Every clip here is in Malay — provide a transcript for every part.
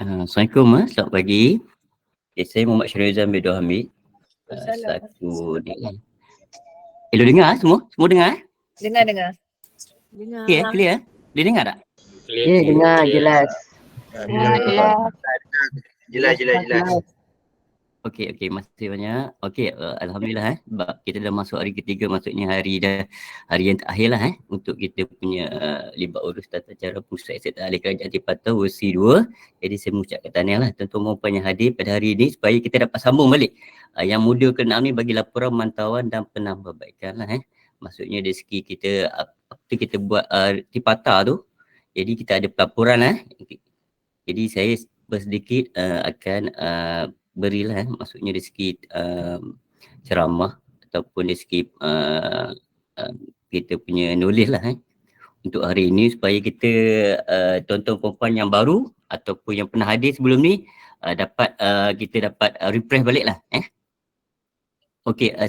Assalamualaikum, selamat pagi. Saya Muhammad Syariza bin Hamid. Selaku Hello, dengar semua? Semua dengar? Dengar. Clear? Dia dengar tak? Ya, dengar jelas. Jelas. Okey, masih banyak. Alhamdulillah sebab kita dah masuk hari ketiga, maksudnya hari yang terakhir lah untuk kita punya libat urus tata cara pusat aset ahli kerajaan tempatan versi 2. Jadi saya mengucapkan tahniah lah tuan-tuan puan yang hadir pada hari ini supaya kita dapat sambung balik. Yang modul ke-6 ni bagi laporan mantauan dan penambahbaikan lah Maksudnya dari segi kita apa kita buat tipata tu. Jadi kita ada pelaporan Jadi saya bersedikit akan berilah maksudnya dari segi ceramah ataupun dari segi kita punya knowledge lah untuk hari ini supaya kita tuan-tuan perempuan yang baru ataupun yang pernah hadir sebelum ni kita dapat refresh balik lah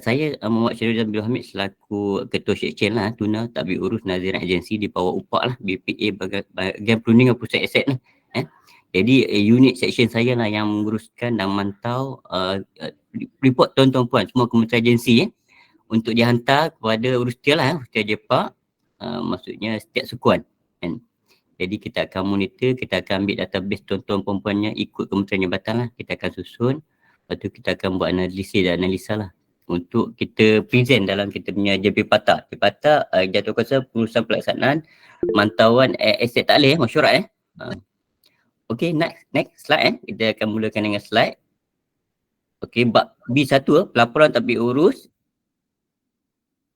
saya Muhammad Syariza bin Hamid selaku Ketua Seksyen Tuna Tadbir Urus Naziran Agensi di bawah UPAK BPA Bahagian Perundingan Pusat Aset Jadi unit seksyen saya yang menguruskan dan mantau report tuan-tuan puan semua kementerian agensi untuk dihantar kepada Urustia Urustia JEPA, maksudnya setiap sukuan Jadi kita akan monitor, kita akan ambil database tuan-tuan perempuannya ikut kementerian jabatan kita akan susun. Lepas tu kita akan buat analisis dan analisa untuk kita present dalam kita punya JP Pata. JP Pata jatuh kuasa pengurusan pelaksanaan mantauan aset takleh masyarakat next slide kita akan mulakan dengan slide. Bab B1 pelaporan tadbir urus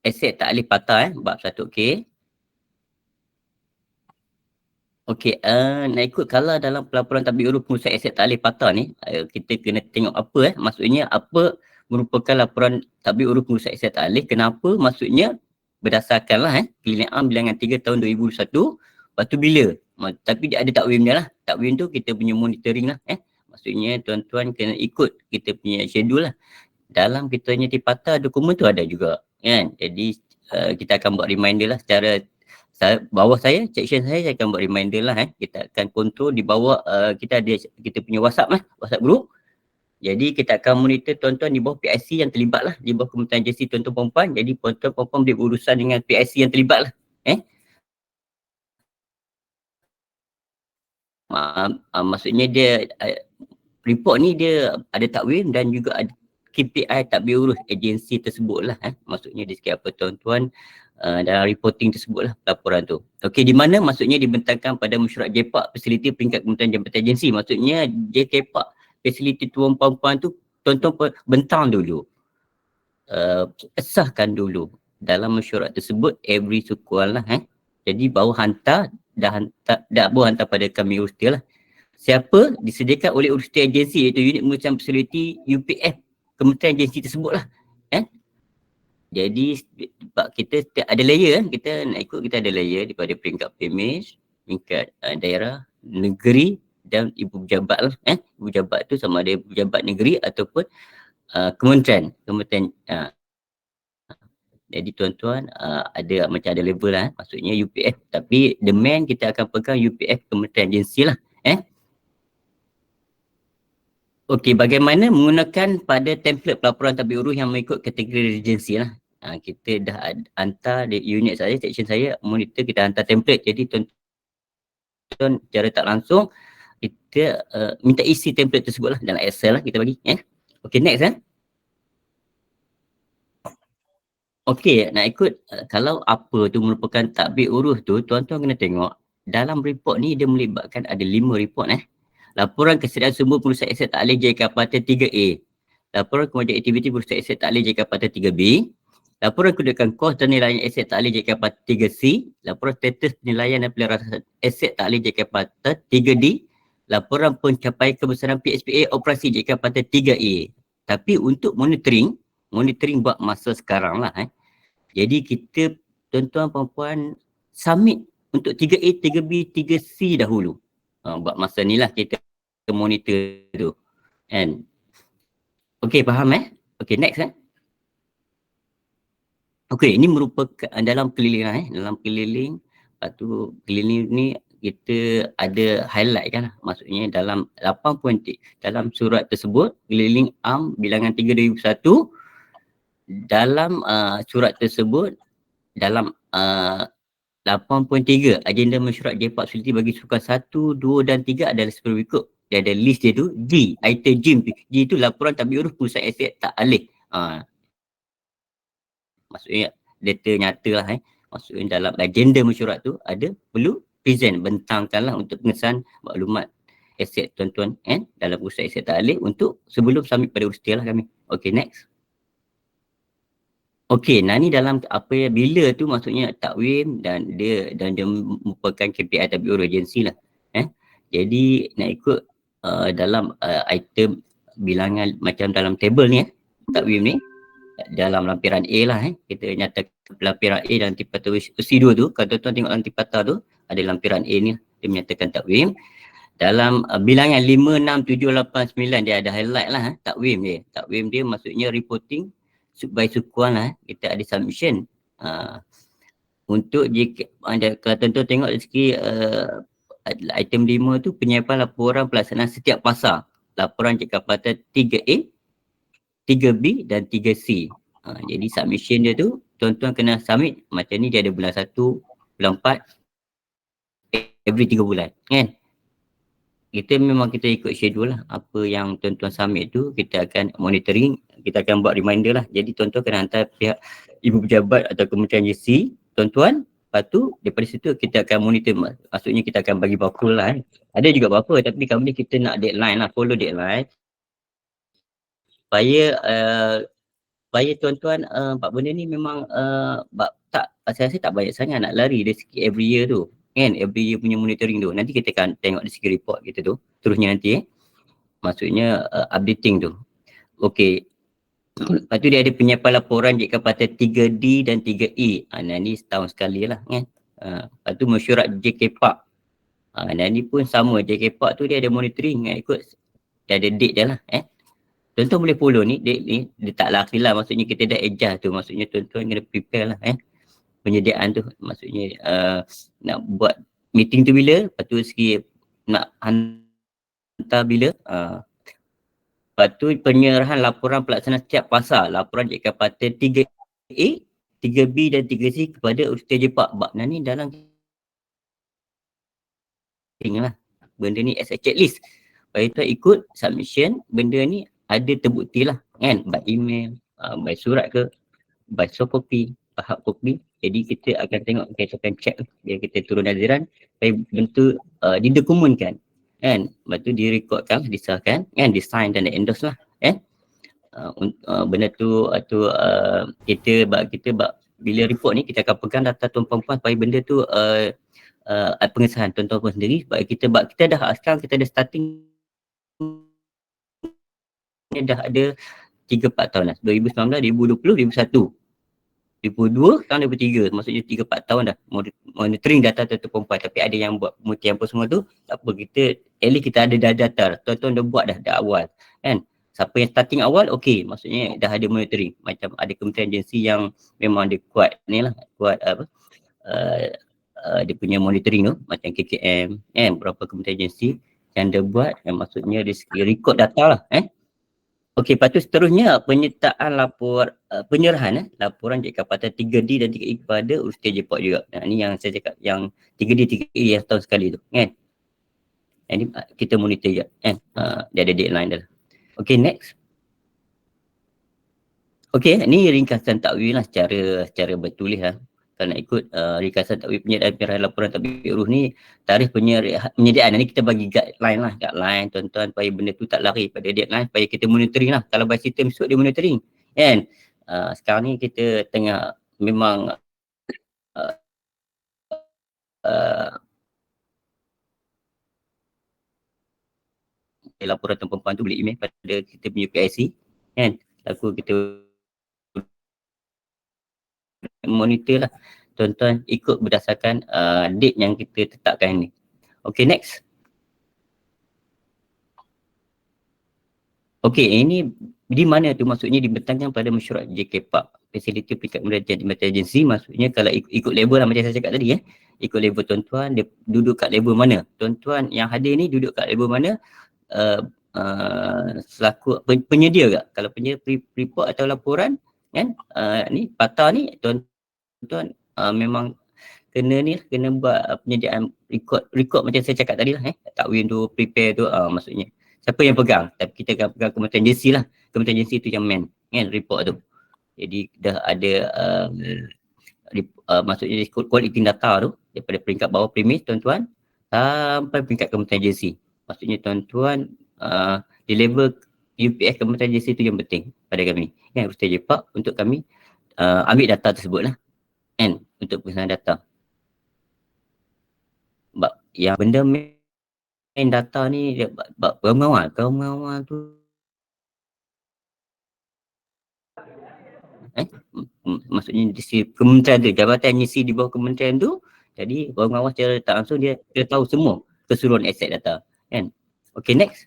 aset takleh pata bab 1 nak ikut kalau dalam pelaporan tadbir urus pengurusan aset takleh pata ni kita kena tengok apa maksudnya apa merupakan laporan tadbir urus pengurusan aset takleh, kenapa maksudnya berdasarkan Pilihan Am Bilangan 3 tahun 2021. Lepas tu bila tapi dia ada takwim dia takwim tu kita punya monitoring maksudnya tuan-tuan kena ikut kita punya schedule dalam kita punya tipata dokumen tu ada juga jadi kita akan buat reminder secara bawah section saya akan buat reminder kita akan kontrol di bawah kita ada kita punya WhatsApp group. Jadi kita akan monitor tuan-tuan di bawah PIC yang terlibat di bawah Kementerian Agensi tuan-tuan perempuan. Jadi tuan-tuan perempuan boleh berurusan dengan PIC yang terlibat maksudnya dia report ni dia ada takwim dan juga ada KPI tadbir urus agensi tersebut maksudnya di segi apa tuan-tuan dalam reporting tersebut laporan tu. Di mana maksudnya dibentangkan pada mesyuarat JPAK fasiliti peringkat Kementerian Jabatan Agensi, maksudnya JPAK fasiliti tuan perempuan tu tuan-tuan bentang dulu sahkan dulu dalam mesyuarat tersebut every sukuan jadi baru hantar baru hantar pada kami Urustia siapa disediakan oleh Urustia Agensi iaitu unit pengurusan fasiliti UPF Kementerian Agensi tersebut jadi kita ada layer kita nak ikut, kita ada layer daripada peringkat PMH, peringkat daerah, negeri dan ibu pejabat ibu pejabat tu sama ada ibu pejabat negeri ataupun kementerian jadi tuan-tuan ada macam ada level maksudnya UPF tapi the main kita akan pegang UPF Kementerian Agensi bagaimana menggunakan pada template pelaporan tadbir urus yang mengikut kategori agensi kita dah hantar di unit saya, section saya monitor, kita hantar template. Jadi tuan-tuan secara tak langsung kita minta isi template tersebut dalam Excel kita bagi next nak ikut kalau apa tu merupakan tadbir urus tu tuan-tuan kena tengok dalam report ni dia melibatkan ada 5 report laporan kesediaan sumber pengurusan aset takleh JKPATA 3A, laporan kemajuan aktiviti pengurusan aset takleh JKPATA 3B, laporan kedudukan kos dan nilaian aset takleh JKPATA 3C, laporan status penilaian dan pelarasan aset takleh JKPATA 3D, laporan pencapaian kebesaran PHPA operasi JKPATA 3A. Tapi untuk monitoring buat masa sekarang jadi kita tuan-tuan perempuan submit untuk 3A, 3B, 3C dahulu. Buat masa ni kita monitor tu. Faham next ini merupakan dalam keliling dalam keliling. Lepas tu keliling ni kita ada highlight kan, maksudnya dalam 8.3 dalam surat tersebut keliling am bilangan 3 2001, dalam surat tersebut dalam 8.3 agenda mesyuarat JPAC fasiliti bagi sukan 1, 2 dan 3 adalah seperti berikut. Dia ada list dia tu, G, item G itu laporan tabik urus pusat aset tak alih. Maksudnya data nyata lah maksudnya dalam agenda mesyuarat tu ada perlu present, bentangkanlah untuk pengesahan maklumat aset tuan-tuan dalam pusat aset tak alih untuk sebelum submit pada urus lah kami. Okay, next. Okey, ni dalam apa ya, bila tu maksudnya takwim dan dia merupakan KPI tabik urus agensi lah. Jadi nak ikut dalam item bilangan macam dalam table ni takwim ni dalam lampiran A lah kita nyatakan lampiran A dalam tipata C2 tu, kalau tuan-tuan tengok dalam tipata tu ada lampiran A ni dia menyatakan takwim. Dalam bilangan 5, 6, 7, 8, 9 dia ada highlight lah takwim dia. Takwim dia maksudnya reporting by sukuan lah kita ada submission. Untuk jika kalau tuan-tuan tengok dari segi item 5 tu penyiapan laporan pelaksanaan setiap pasar. Laporan JKPATA 3A, 3B dan 3C. Jadi submission dia tu tuan-tuan kena submit macam ni, dia ada bulan 1, bulan 4, every 3 bulan kan. Kita memang kita ikut schedule lah. Apa yang tuan-tuan submit tu kita akan monitoring, kita akan buat reminder lah. Jadi tuan-tuan kena hantar pihak ibu pejabat atau kementerian agensi tuan-tuan. Lepas tu daripada situ kita akan monitor, maksudnya kita akan bagi bakul lah Ada juga berapa tapi kami kita nak deadline lah, follow deadline. Supaya tuan-tuan buat benda ni memang tak, saya rasa tak banyak sangat nak lari dari segi every year tu kan, every year punya monitoring tu. Nanti kita akan tengok dari segi report kita tu terusnya nanti maksudnya updating tu. Okey, lepas tu dia ada penyiapan laporan JKPATA 3D dan 3E. Ni setahun sekali lah kan. Lepas tu mesyuarat JKPAC. Ni pun sama, JKPAC tu dia ada monitoring ikut, dia ada date dia lah tuan-tuan boleh follow ni, date ni dia tak laki lah, maksudnya kita dah adjust tu, maksudnya tuan-tuan kena prepare lah penyediaan tu, maksudnya nak buat meeting tu bila, lepas tu segi nak hantar bila, lepas tu penyerahan laporan pelaksanaan setiap pasar, laporan JKPATA 3A, 3B dan 3C kepada urusan JPAC. Ni dalam lah benda ni as a checklist, supaya tuan ikut submission, benda ni ada terbukti lah kan, by email, by surat ke, by soft copy, by hard copy. Jadi kita akan tengok, kita akan check biar kita turun naziran supaya bentuk didokumenkan kan, lepas tu direkodkan, disahkan kan, disign dan endorse lah benda tu kita bila report ni kita akan pegang data tuan-tuan supaya benda tu pengesahan tuan-tuan pun sendiri, sebab kita dah sekarang kita ada starting ni dah ada 3-4 tahun lah, 2019, 2020, 2021, 2002, sekarang 2003, maksudnya 3-4 tahun dah monitoring data tuan-tuan perempuan. Tapi ada yang buat pemutihan apa semua tu, tak apa, kita at least kita ada data, tuan-tuan dah buat dah awal kan. Siapa yang starting awal, okey, maksudnya dah ada monitoring. Macam ada kementerian agensi yang memang dia kuat ni lah, kuat dia punya monitoring tu, macam KKM kan, beberapa kementerian agensi yang dia buat, yang maksudnya dia record data lah Okey, lepas tu seterusnya penyertaan penyerahan laporan JKPATA 3D dan 3E kepada urusan JPAC juga. Ni yang saya cakap, yang 3D 3E yang tahun sekali tu kan. Ini kita monitor juga kan. Dia ada deadline dah. Okey, next. Okey, ni ringkasan takwim lah secara bertulis lah. Kalau nak ikut ringkasan takwim penyediaan laporan tabik urus ni, tarikh penyediaan ni kita bagi guideline lah, tuan-tuan, supaya benda tu tak lari pada deadline, supaya kita monitoring lah. Kalau by sistem esok dia monitoring kan. Sekarang ni kita tengah memang laporan tuan perempuan tu boleh email pada kita punya PIC kan. Lalu kita monitor lah, tuan-tuan ikut berdasarkan date yang kita tetapkan ni. Okay, next. Okay, ini di mana tu, maksudnya dibentangkan pada mesyuarat JKPAC fasiliti peringkat emergency, maksudnya kalau ikut level lah macam saya cakap tadi ikut level tuan-tuan, dia duduk kat level mana, tuan-tuan yang hadir ni duduk kat level mana, selaku penyedia ke, kalau penyedia report atau laporan kan, ni PATA ni tuan-tuan memang kena buat penyediaan record macam saya cakap tadi lah takwin tu, prepare tu, maksudnya siapa yang pegang, tapi kita akan pegang Kementerian Agensi lah, Kementerian Agensi tu yang main kan report tu. Jadi dah ada maksudnya collecting data tu daripada peringkat bawah premis tuan-tuan sampai peringkat Kementerian Agensi. Maksudnya tuan-tuan di level UPS Kementerian Agensi tu yang penting pada kami kan, Ustaz Jepak, untuk kami ambil data tersebut lah kan, untuk pengesahan data. Sebab yang benda main data ni dia kawan-kawan tu maksudnya di kementerian tu, jabatan ngisi di bawah kementerian tu, jadi kawan-kawan secara tak langsung dia tahu semua keseluruhan aset data kan. Okay, next.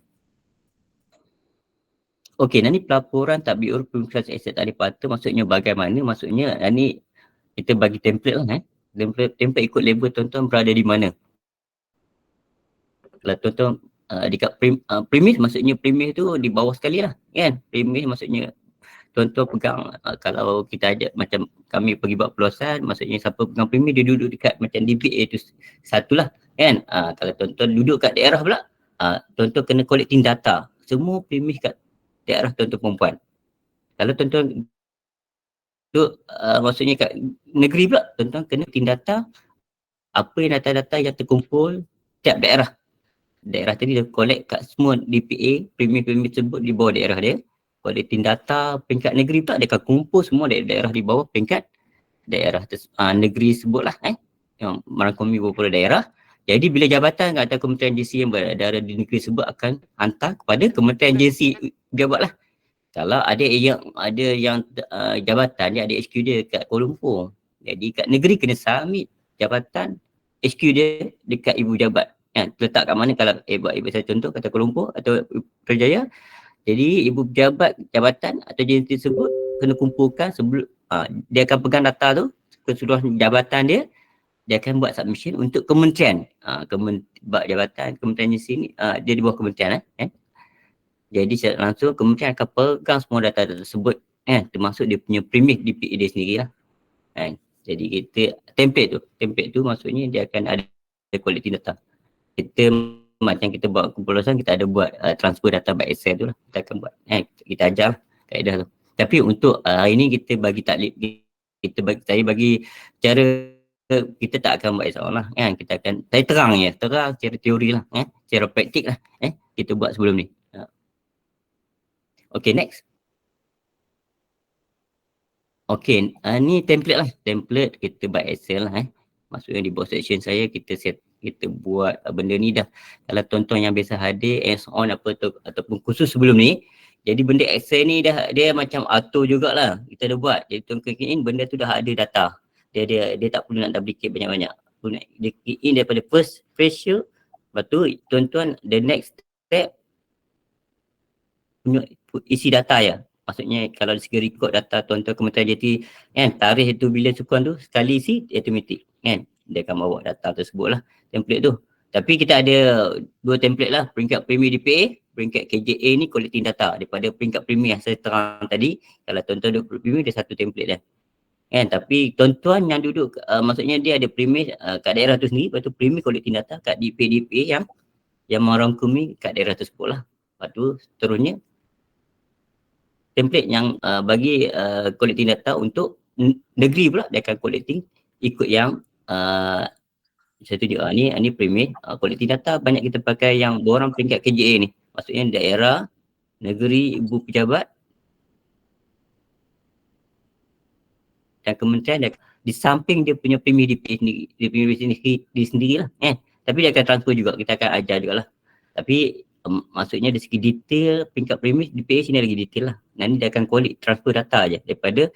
Okay, nanti pelaporan tadbir urus pengurusan aset ahli pata maksudnya bagaimana, maksudnya ni kita bagi template lah template ikut label tuan-tuan berada di mana. Kalau tuan-tuan dekat premis, maksudnya premis tu di bawah sekali lah kan. Premis maksudnya tuan-tuan pegang, kalau kita ajak macam kami pergi buat peluasan, maksudnya siapa pegang premis dia duduk dekat macam DPA tu satulah kan. Kalau tuan-tuan duduk kat daerah pula, tuan-tuan kena collecting data semua premis kat daerah tuan-tuan perempuan. Kalau tuan-tuan duduk maksudnya kat negeri pula, tuan-tuan kena collecting data apa yang data-data yang terkumpul tiap daerah. Daerah tadi dia collect kat semua DPA, premis-premis tersebut di bawah daerah dia. Collecting data peringkat negeri pula dia akan kumpul semua daerah di bawah peringkat daerah negeri sebut lah yang merangkumi beberapa daerah. Jadi bila jabatan atau Kementerian Agensi yang berada di negeri sebut akan hantar kepada Kementerian Agensi pejabat lah. Kalau ada yang jabatan dia ada HQ dia kat Kuala Lumpur, jadi kat negeri kena submit jabatan HQ dia dekat ibu jabat letak kat mana. Kalau ibu saya contoh kata Kuala Lumpur atau Putrajaya, jadi ibu pejabat jabatan atau agensi tersebut kena kumpulkan sebelum dia akan pegang data tu keseluruhan jabatan dia akan buat submission untuk kementerian. Jabatan kementerian agensi ni dia di bawah kementerian jadi secara langsung kementerian akan pegang semua data tersebut termasuk dia punya premis DPA dia sendiri lah jadi kita template tu maksudnya dia akan ada quality data. Kita macam kita buat keputusan, kita ada buat transfer data by Excel tu lah, kita akan buat kita ajar lah kaedah tu. Tapi untuk hari ni kita bagi taklif, saya bagi cara kita tak akan buat soalan lah kita akan saya terang secara teori lah secara praktik lah kita buat sebelum ni. Okay, next. Okay, ni template lah, template kita buat Excel lah maksudnya di bawah section saya kita buat benda ni dah. Kalau tuan-tuan yang biasa hadir hands on ataupun khusus sebelum ni, jadi benda Excel ni dah dia macam auto jugalah kita dah buat. Jadi tuan-tuan key in benda tu dah ada data. Dia tak perlu nak duplicate banyak-banyak. Dia key in daripada first ratio, lepas tu tuan-tuan the next step isi data ya. Maksudnya kalau dari segi record data tuan-tuan Kementerian JT tarikh itu bila sukuan tu sekali isi automatic dia akan bawa data tersebut lah template tu. Tapi kita ada dua template lah, peringkat premi DPA, peringkat KJA ni collecting data daripada peringkat premi yang saya terang tadi. Kalau tuan-tuan duduk premi dia satu template dah tapi tuan-tuan yang duduk maksudnya dia ada premi kat daerah tu sendiri, lepas tu premi collecting data kat DPA yang merangkumi kat daerah tersebut lah. Lepas tu seterusnya template yang bagi collecting data untuk negeri pula dia akan collecting ikut yang saya tunjuk ni premis collecting data banyak kita pakai yang borang peringkat KJA ni, maksudnya daerah, negeri, ibu pejabat dan kementerian di samping dia punya premis DPA sendiri, dia punya premis sendiri lah tapi dia akan transfer juga, kita akan ajar jugalah. Tapi maksudnya dari segi detail peringkat premis DPA sini lagi detail lah. Nanti dia akan transfer data je daripada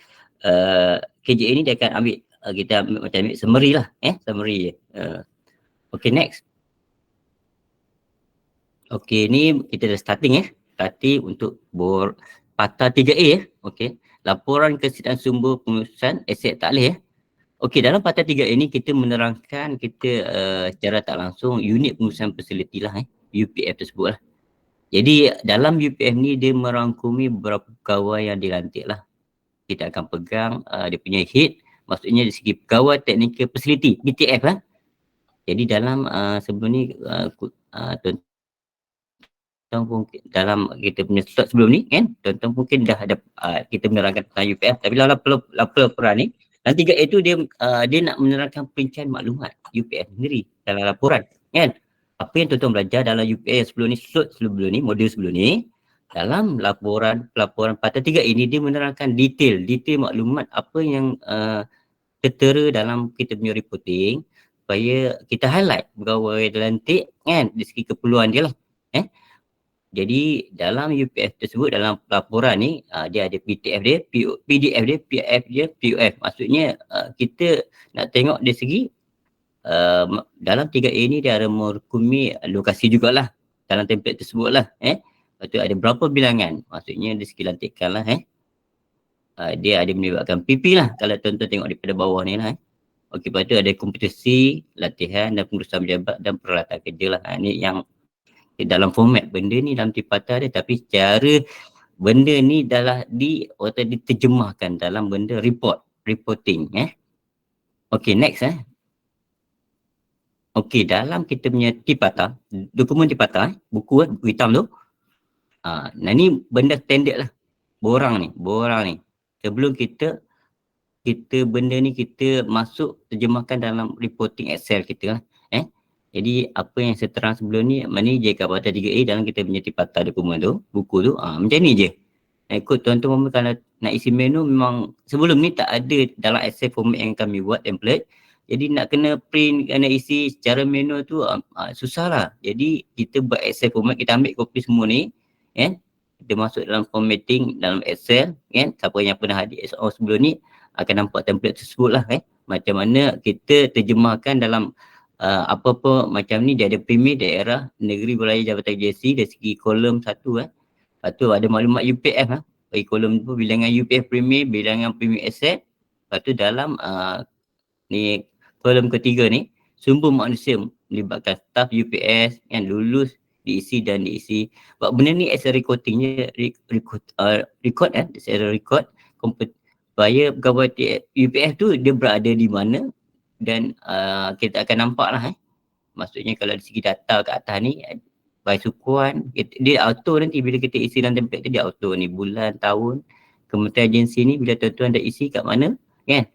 KJA ni dia akan ambil kita ambil summary lah summary je. Okay, next. Okay, ni kita dah starting starting untuk PATA 3A okay. laporan kesediaan sumber pengurusan aset takleh. Okey, dalam Pata 3 ini kita menerangkan kita secara tak langsung unit pengurusan fasiliti lah UPF tersebut lah. Jadi dalam UPF ni dia merangkumi beberapa pegawai yang dilantik lah. Kita akan pegang dia punya head, maksudnya dari segi pegawai teknikal fasiliti, PTF lah. Jadi dalam sebelum ni tuan mungkin dalam kita punya slot sebelum ni kan, tuan-tuan mungkin dah ada kita menerangkan tentang UPF, tapi dalam laporan ni dan 3A tu dia nak menerangkan perincian maklumat UPF sendiri dalam laporan kan. Apa yang tuan-tuan belajar dalam UPF sebelum ni, slot sebelum ni, modul sebelum ni, dalam laporan Pata 3 ini dia menerangkan detail maklumat apa yang tertera dalam kita punya reporting supaya kita highlight pegawai dilantik kan dari segi keperluan dia lah. Jadi dalam UPF tersebut, dalam laporan ni dia ada PTF dia, PDF dia, PF dia, PUF. Maksudnya kita nak tengok dari segi dalam 3A ni dia ada merangkumi lokasi jugalah dalam template tersebut lah. Lepas tu ada berapa bilangan, maksudnya dari segi lantikan lah. Dia ada melibatkan PP lah kalau tuan-tuan tengok daripada bawah ni lah. Okey, lepas tu ada kompetisi, latihan dan pengurusan pejabat dan peralatan kerja lah. Ni yang dalam format benda ni dalam tipata dia, tapi secara benda ni adalah diterjemahkan dalam benda reporting. Okey, next Okey, dalam kita punya tipata, dokumen tipata, buku hitam tu, nah ni benda standard lah, borang ni. Sebelum kita benda ni kita masuk terjemahkan dalam reporting Excel kita lah. Jadi apa yang saya terang sebelum ni, mana JK Pata 3A dalam kita punya tipata dokumen tu, buku tu, macam ni je. Ikut tuan-tuan kalau nak isi menu memang sebelum ni tak ada dalam Excel format yang kami buat template. Jadi nak kena print, kena isi secara manual tu susah lah. Jadi kita buat Excel format, kita ambil kopi semua ni kan. Kita masuk dalam formatting dalam Excel kan. Siapa yang pernah hadir SO sebelum ni akan nampak template tersebut lah macam mana kita terjemahkan dalam apa-apa macam ni. Dia ada primer daerah, negeri, wilayah, jabatan agensi dari segi kolom satu Lepas tu ada maklumat UPF bagi kolom tu, bilangan UPF primer, bilangan primer asset. Lepas tu dalam ni kolom ketiga ni sumber manusia melibatkan staff UPS yang lulus diisi. Sebab benda ni as a recordingnya record secara record supaya pegawai UPF tu dia berada di mana dan kita akan nampak lah maksudnya kalau dari segi data kat atas ni by sukuan dia auto nanti bila kita isi dalam template tu, dia auto ni bulan, tahun, kementerian agensi ni bila tuan-tuan dah isi kat mana kan.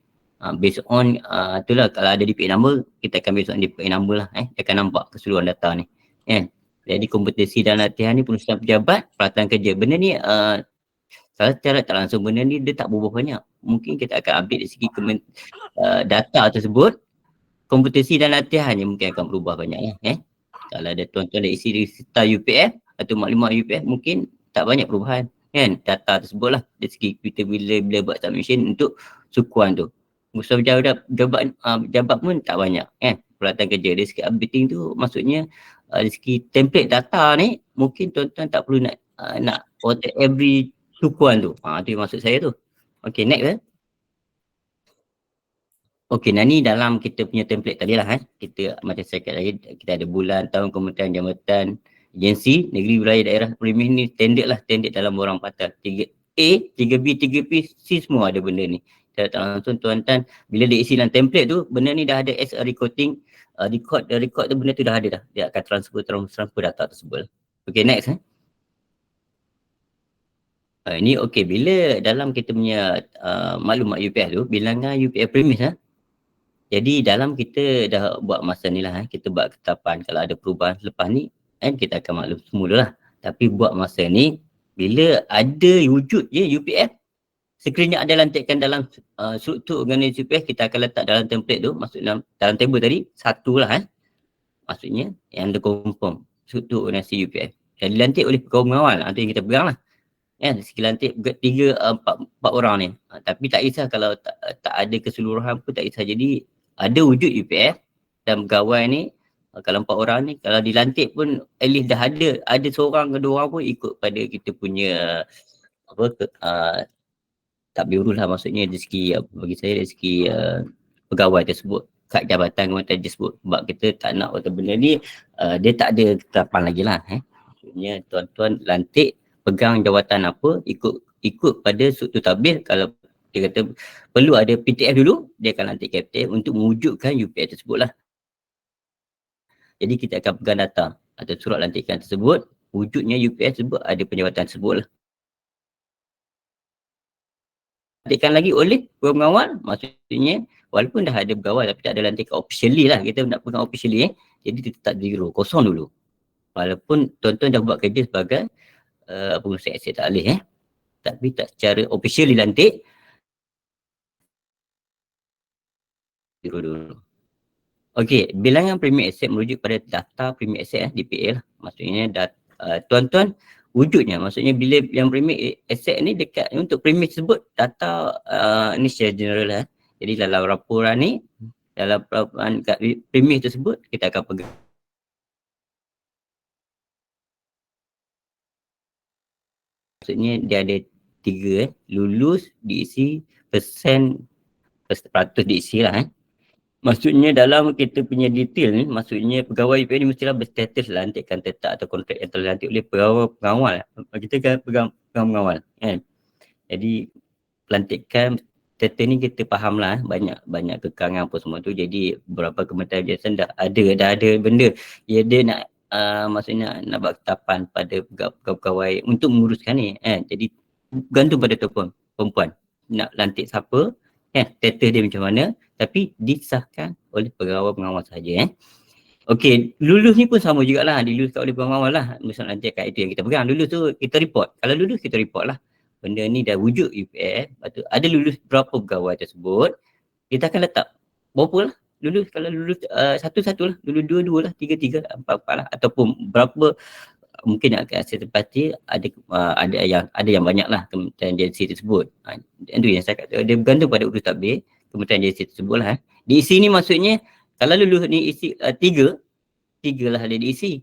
Based on itulah kalau ada DPA number, kita akan based on DPA number lah dia akan nampak keseluruhan data ni kan. Jadi kompetisi dan latihan ni pengurusan pejabat, peralatan kerja, benda ni secara tak langsung benda ni dia tak berubah banyak. Mungkin kita akan update dari segi data tersebut. Kompetisi dan latihan ni mungkin akan berubah banyak lah kalau ada tuan-tuan dah isi data UPF atau maklumat UPF, mungkin tak banyak perubahan kan data tersebut lah dari segi kita bila buat submission untuk sukuan tu. Pengurusan pejabat pun tak banyak peralatan kerja. Dari segi updating tu maksudnya dari segi template data ni mungkin tuan-tuan tak perlu nak every sukuan tu. Tu maksud saya tu. Okay, next Okey, nah ni dalam kita punya template tadi lah kita macam saya kata lagi, kita ada bulan, tahun, kementerian, jabatan, agensi, negeri, wilayah, daerah, primer ni standard dalam borang Pata. 3A, 3B, 3P, C semua ada benda ni. Secara tak langsung tuan-tuan bila dia isi dalam template tu, benda ni dah ada as a recording, record tu benda tu dah ada dah. Dia akan transfer data tersebut. Okey, next ini okey, bila dalam kita punya maklumat UPF tu, bilangan UPF premis jadi dalam kita dah buat masa ni lah kita buat ketetapan kalau ada perubahan selepas ni kita akan maklum semula lah. Tapi buat masa ni bila ada wujud je UPF, sekiranya ada lantikan dalam struktur organisasi UPF, kita akan letak dalam template tu, maksud dalam table tadi satu lah maksudnya yang ada confirm struktur organisasi UPF dan dilantik oleh pegawai mengawal. Itu yang kita pegang lah segi lantik 3-4 orang ni. Tapi tak kisah kalau tak ada keseluruhan pun tak kisah. Jadi ada wujud UPF dan pegawai ni kalau 4 orang ni kalau dilantik pun at least dah ada seorang ke 2 orang pun ikut pada kita punya takbir urus lah, maksudnya dari segi bagi saya dari segi pegawai tersebut kat jabatan kementerian tersebut. Sebab kita tak nak kata benda ni dia tak ada ketetapan lagi lah. Maksudnya tuan-tuan lantik pegang jawatan apa, ikut pada struktur tabir. Kalau dia kata perlu ada PTF dulu, dia akan lantik kapten untuk mewujudkan UPF tersebut lah. Jadi kita akan pegang data atau surat lantikan tersebut, wujudnya UPF tersebut ada penjawatan tersebut lah. Lantikan lagi oleh pengawal, maksudnya walaupun dah ada pegawai tapi tak ada lantikan officially lah, kita nak pegang officially jadi kita tetap zero, kosong dulu. Walaupun tuan-tuan dah buat kerja sebagai pengurusan aset taklih tapi tak secara officially lantik, zero dulu. Okey, bilangan premi aset merujuk pada daftar premi aset DPA lah. Maksudnya tuan-tuan wujudnya, maksudnya bila yang premi aset ni dekat untuk premi tersebut data ni secara general lah. Jadi dalam laporan ni, dalam laporan kat premi tersebut kita akan pegang. Maksudnya dia ada 3 lulus, diisi, peratus diisi lah Maksudnya dalam kita punya detail ni, maksudnya pegawai UPF ni mestilah berstatus lantikan tetap atau kontrak yang telah dilantik oleh pengawal. Kita kan pegang pengawal kan. Jadi pelantikan tetap ni kita faham lah banyak kekangan apa semua tu. Jadi beberapa kementerian biasa dah ada benda dia nak maksudnya nak buat ketetapan pada pegawai untuk menguruskan ni Jadi gantung pada tuan perempuan nak lantik siapa status dia macam mana, tapi disahkan oleh pengawal sahaja Okey, lulus ni pun sama jugalah, diluluskan oleh pengawal lah. Misalnya nanti kat itu yang kita pegang, lulus tu kita report. Kalau lulus kita report lah. Benda ni dah wujud UPF, lepas tu ada lulus berapa pegawai tersebut, kita akan letak berapa lah lulus. Kalau lulus satu-satu lah, lulus dua-dua lah, tiga-tiga, empat-empat lah, ataupun berapa mungkin nak aset tempati ada yang banyak lah kementerian agensi tersebut. Itu yang saya kata, dia bergantung pada urus tabir kementerian agensi tersebut lah. Diisi ni maksudnya kalau lulus ni isi tiga lah dia diisi.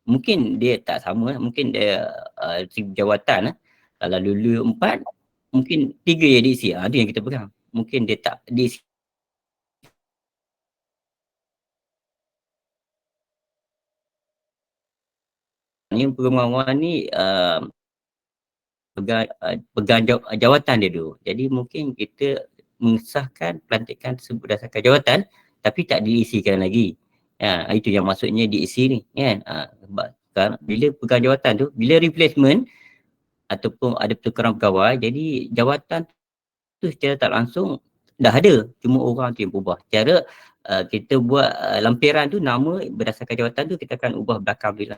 Mungkin dia tak sama lah, mungkin dia jawatan lah. Kalau lulus 4, mungkin 3 yang diisi. Itu yang kita pegang. Mungkin dia tak diisi. Ni pengawal ni pegang jawatan dia dulu. Jadi mungkin kita mengesahkan pelantikan tersebut berdasarkan jawatan tapi tak diisikan lagi. Itu yang maksudnya diisi ni kan. Sekarang bila pegang jawatan tu, bila replacement ataupun ada pertukaran pegawai, jadi jawatan tu secara tak langsung dah ada, cuma orang tu yang berubah. Cara kita buat lampiran tu, nama berdasarkan jawatan tu kita akan ubah belakang bila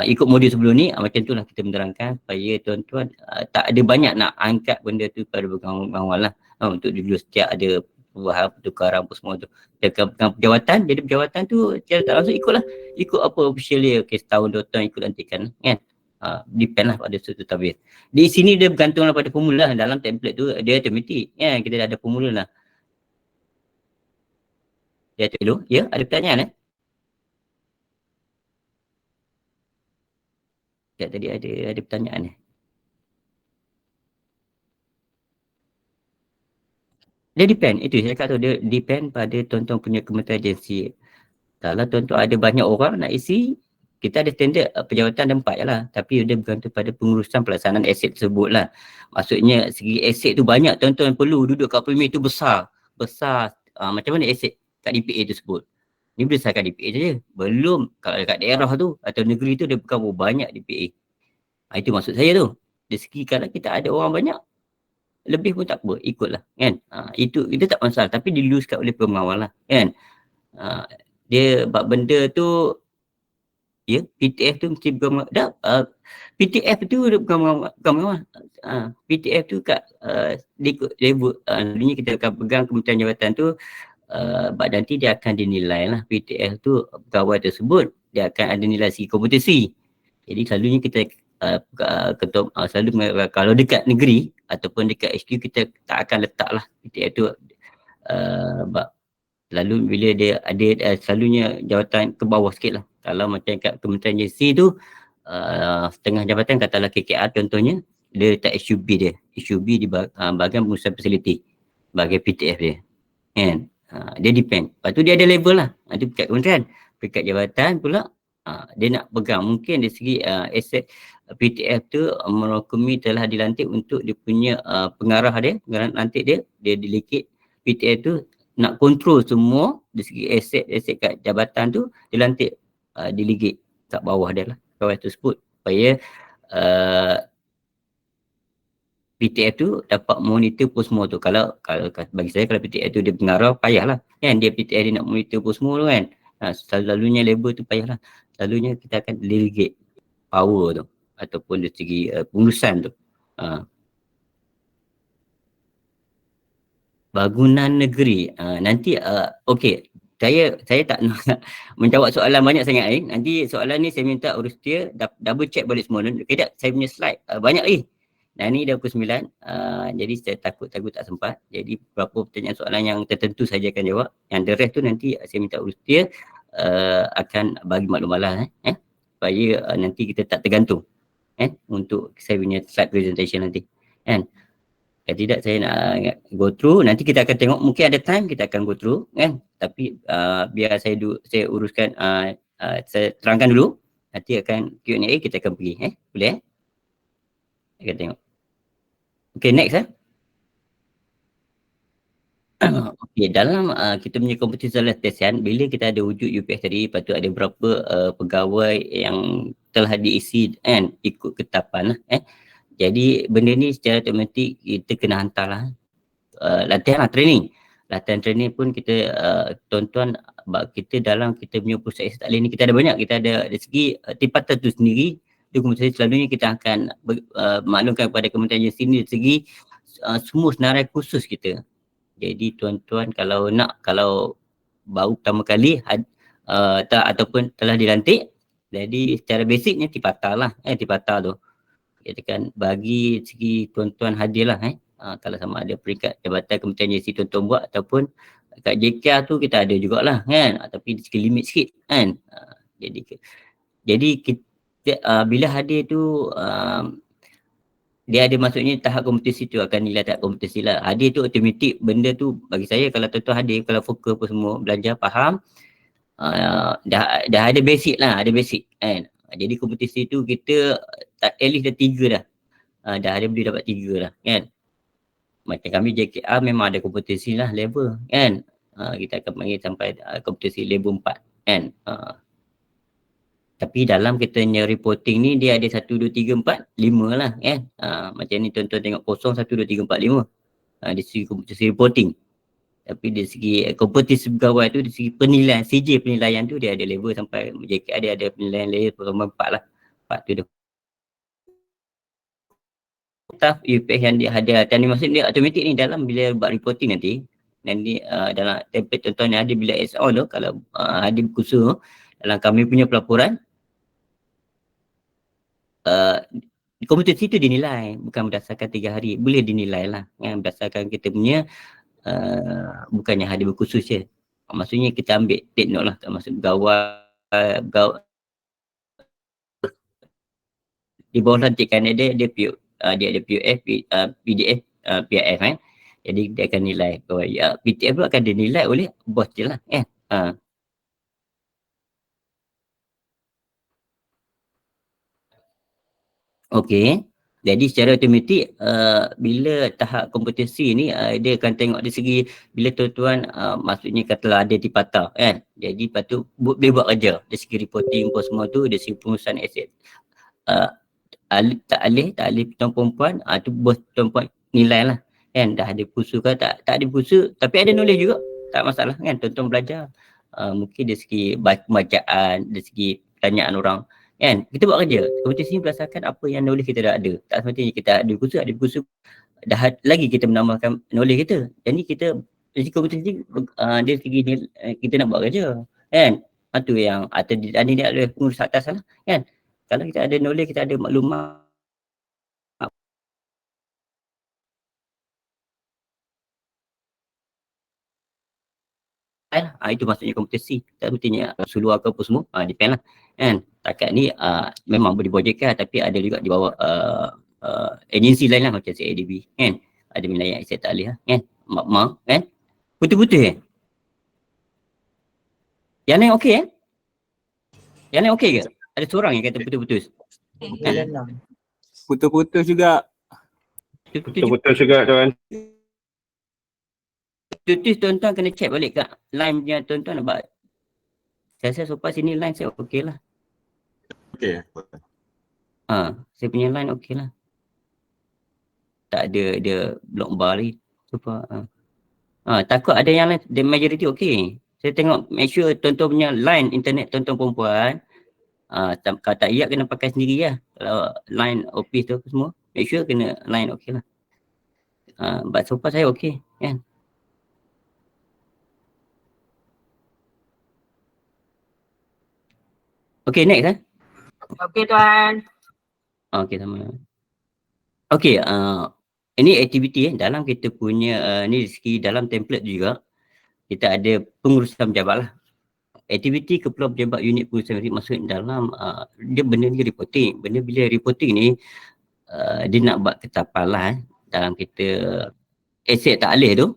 ikut modul sebelum ni, macam tu lah kita menerangkan supaya tuan-tuan tak ada banyak nak angkat benda tu pada pengawal lah untuk dulu setiap ada perubahan, pertukaran apa semua tu. Dia pegang jawatan, jadi jawatan tu secara tak langsung ikut apa official dia, setahun 2 tahun ikut lantikan kan. Depend lah pada struktur tabir. Di sini dia bergantung lah pada formula, dalam template tu dia automatik kita dah ada formula lah. Dia dulu, ya ada pertanyaan tadi ada pertanyaan Dia depend, itu saya kata dia depend pada tuan-tuan punya kementerian agensi. Kalau tuan-tuan ada banyak orang nak isi, kita ada standard penjawatan ada 4 je lah. Tapi dia bergantung pada pengurusan pelaksanaan aset tersebut lah. Maksudnya segi aset tu banyak tuan-tuan perlu duduk kat premi tu besar. Macam mana aset kat DPA tersebut. Ni berdasarkan DPA saja. Belum kalau dekat daerah tu atau negeri tu dia bukan banyak DPA. Itu maksud saya tu. Dari segi kalau kita ada orang banyak, lebih pun tak apa, ikutlah kan. Itu kita tak masalah, tapi diluluskan oleh pengawal lah kan. Dia buat benda tu PTF tu mesti bukan PTF tu dia bukan pengawal. PTF tu kat level dulunya kita akan pegang kementerian jawatan tu, nanti dia akan dinilai lah. PTF tu pegawai tersebut dia akan ada nilai segi kompetensi. Jadi selalunya kita selalu kalau dekat negeri ataupun dekat HQ kita tak akan letak lah PTF tu lalu bila dia ada selalunya jawatan ke bawah sikit lah. Kalau macam kat kementerian agensi tu setengah jabatan katalah KKR contohnya, dia letak HUB dia. HUB di bahagian pengurusan fasiliti bahagian PTF dia. Kan? Dia depend. Lepas tu dia ada level lah. Itu peringkat kementerian. Peringkat jabatan pula dia nak pegang. Mungkin dari segi aset PTF tu merokumi telah dilantik untuk dia punya pengarah dia, pengarah lantik dia delegate PTF tu nak kontrol semua dari segi aset kat jabatan tu, dia lantik delegate kat bawah dia lah, bawah tersebut supaya PTF tu dapat monitor posmo tu. Kalau bagi saya kalau PTF tu dia pengarah payahlah kan, dia PTF dia nak monitor posmo tu kan. Selalunya label tu payahlah. Selalunya kita akan delegate power tu ataupun dari segi pengurusan tu. Bangunan negeri nanti okey, saya tak nak menjawab soalan banyak sangat ni. Nanti soalan ni saya minta urus dia double check balik semua. Okey tak, saya punya slide banyak lagi. Dan ni dah pukul 9, jadi saya takut tak sempat. Jadi beberapa pertanyaan soalan yang tertentu saja akan jawab. Yang the rest tu nanti saya minta urus dia akan bagi maklumat supaya nanti kita tak tergantung untuk saya punya slide presentation nanti kan. Kalau tidak saya nak go through, nanti kita akan tengok, mungkin ada time kita akan go through kan. Tapi biar saya uruskan, saya terangkan dulu, nanti akan Q&A kita akan pergi boleh kita akan tengok. Okay, next Okey, dalam kita punya kompetisi tesian, bila kita ada wujud UPS tadi, lepas tu ada berapa pegawai yang telah diisi kan, ikut ketapan Jadi benda ni secara automatik kita kena hantar lah latihan lah, training. Latihan training pun kita tuan-tuan, kita dalam kita punya proses taklim ni kita ada banyak. Kita ada dari segi tempatan tu sendiri, itu kompetisi selalunya kita akan maklumkan kepada Kementerian Agensi ni dari segi semua senarai khusus kita. Jadi tuan-tuan kalau baru pertama kali ataupun telah dilantik, jadi secara basicnya tipata lah tipata tu kita kan bagi segi tuan-tuan hadir lah kalau sama ada peringkat jabatan Kementerian Agensi tuan-tuan buat ataupun kat JK tu kita ada jugalah kan, tapi sikit limit sikit kan. Jadi kita bila hadir tu dia ada maksudnya tahap kompetisi tu akan nilai tahap kompetisi lah. Hadir tu automatik benda tu bagi saya, kalau tuan-tuan hadir, kalau fokus apa semua, belajar, faham, dah ada basic lah, ada basic kan. Jadi kompetisi tu kita at least dah 3 dah. Dah ada boleh dapat 3 lah kan. Macam kami JKR memang ada kompetisi lah level kan. Kita akan panggil sampai kompetisi level 4 kan. Tapi dalam kita punya reporting ni dia ada 1, 2, 3, 4, 5 lah kan. Macam ni tuan-tuan tengok kosong 1, 2, 3, 4, 5. Dari segi kompetisi reporting. Tapi dari segi kompetisi pegawai tu, dari segi penilaian, CJ penilaian tu dia ada level sampai JKR dia ada penilaian level 4 lah. 4 tu dah. Staff UPS yang dia ada, dan maksud dia automatik ni dalam bila buat reporting nanti dalam template tuan-tuan yang ada bila SO tu, kalau ada kursus dalam kami punya pelaporan, kompetisi tu dinilai bukan berdasarkan 3 hari, boleh dinilai lah berdasarkan kita punya bukannya ada berkursus je. Maksudnya kita ambil take note lah, maksud pegawai di bawah lantikan dia ada PUF, PDF, PIF jadi dia akan nilai pegawai. PTF pun akan dinilai oleh bos je lah Okey. Jadi secara automatik bila tahap kompetisi ni dia akan tengok dari segi bila tuan-tuan maksudnya katalah ada tipata kan. Jadi lepas tu dia buat kerja dari segi reporting pun semua tu, dari segi pengurusan aset. Tak alih perempuan tu bos perempuan nilai lah kan. Dah ada kursus ke tak ada kursus tapi ada knowledge juga, tak masalah kan. Tuan-tuan belajar mungkin dari segi bacaan, dari segi pertanyaan orang kan, kita buat kerja. Kompetisi ni berdasarkan apa yang knowledge kita dah ada. Tak semestinya kita ada kursus dah lagi kita menambahkan knowledge kita. Jadi kita dari kompetisi dari segi kita nak buat kerja kan. Itu yang atau dia ada pengurus atas lah kan. Kalau kita ada knowledge, kita ada maklumat, itu maksudnya kompetisi. Tak semestinya seluar ke apa semua, depend lah kan. Takat ni memang boleh bawah JK tapi ada juga di bawah agensi lain lah macam CIDB kan. Ada wilayah aset taklih lah kan. Mak kan. Betul-betul Yang lain okey Yang lain okey ke? Ada seorang yang kata betul-betul. Putus-putus juga. Betul-betul juga tuan. Betul-betul tuan-tuan kena check balik kat line punya tuan-tuan nampak. Saya rasa so far sini line saya okey lah. Okey. Saya punya line okey lah. Tak ada dia block bar lagi. So far. Takut ada yang lain, the majority okey. Saya tengok make sure tuan-tuan punya line internet tuan-tuan perempuan. Kalau tak iyak kena pakai sendiri lah. Kalau line office tu semua, make sure kena line okey lah. But so far saya okey kan. Okey, next Okey tuan. Okey, sama. Okey, ini aktiviti dalam kita punya ni segi dalam template juga. Kita ada pengurusan pejabat lah. Aktiviti Kepulauan Pejabat Unit Pengurusan Merit masuk dalam dia benda ni reporting. Benda bila reporting ni dia nak buat ketapan lah dalam kita aset taklih tu.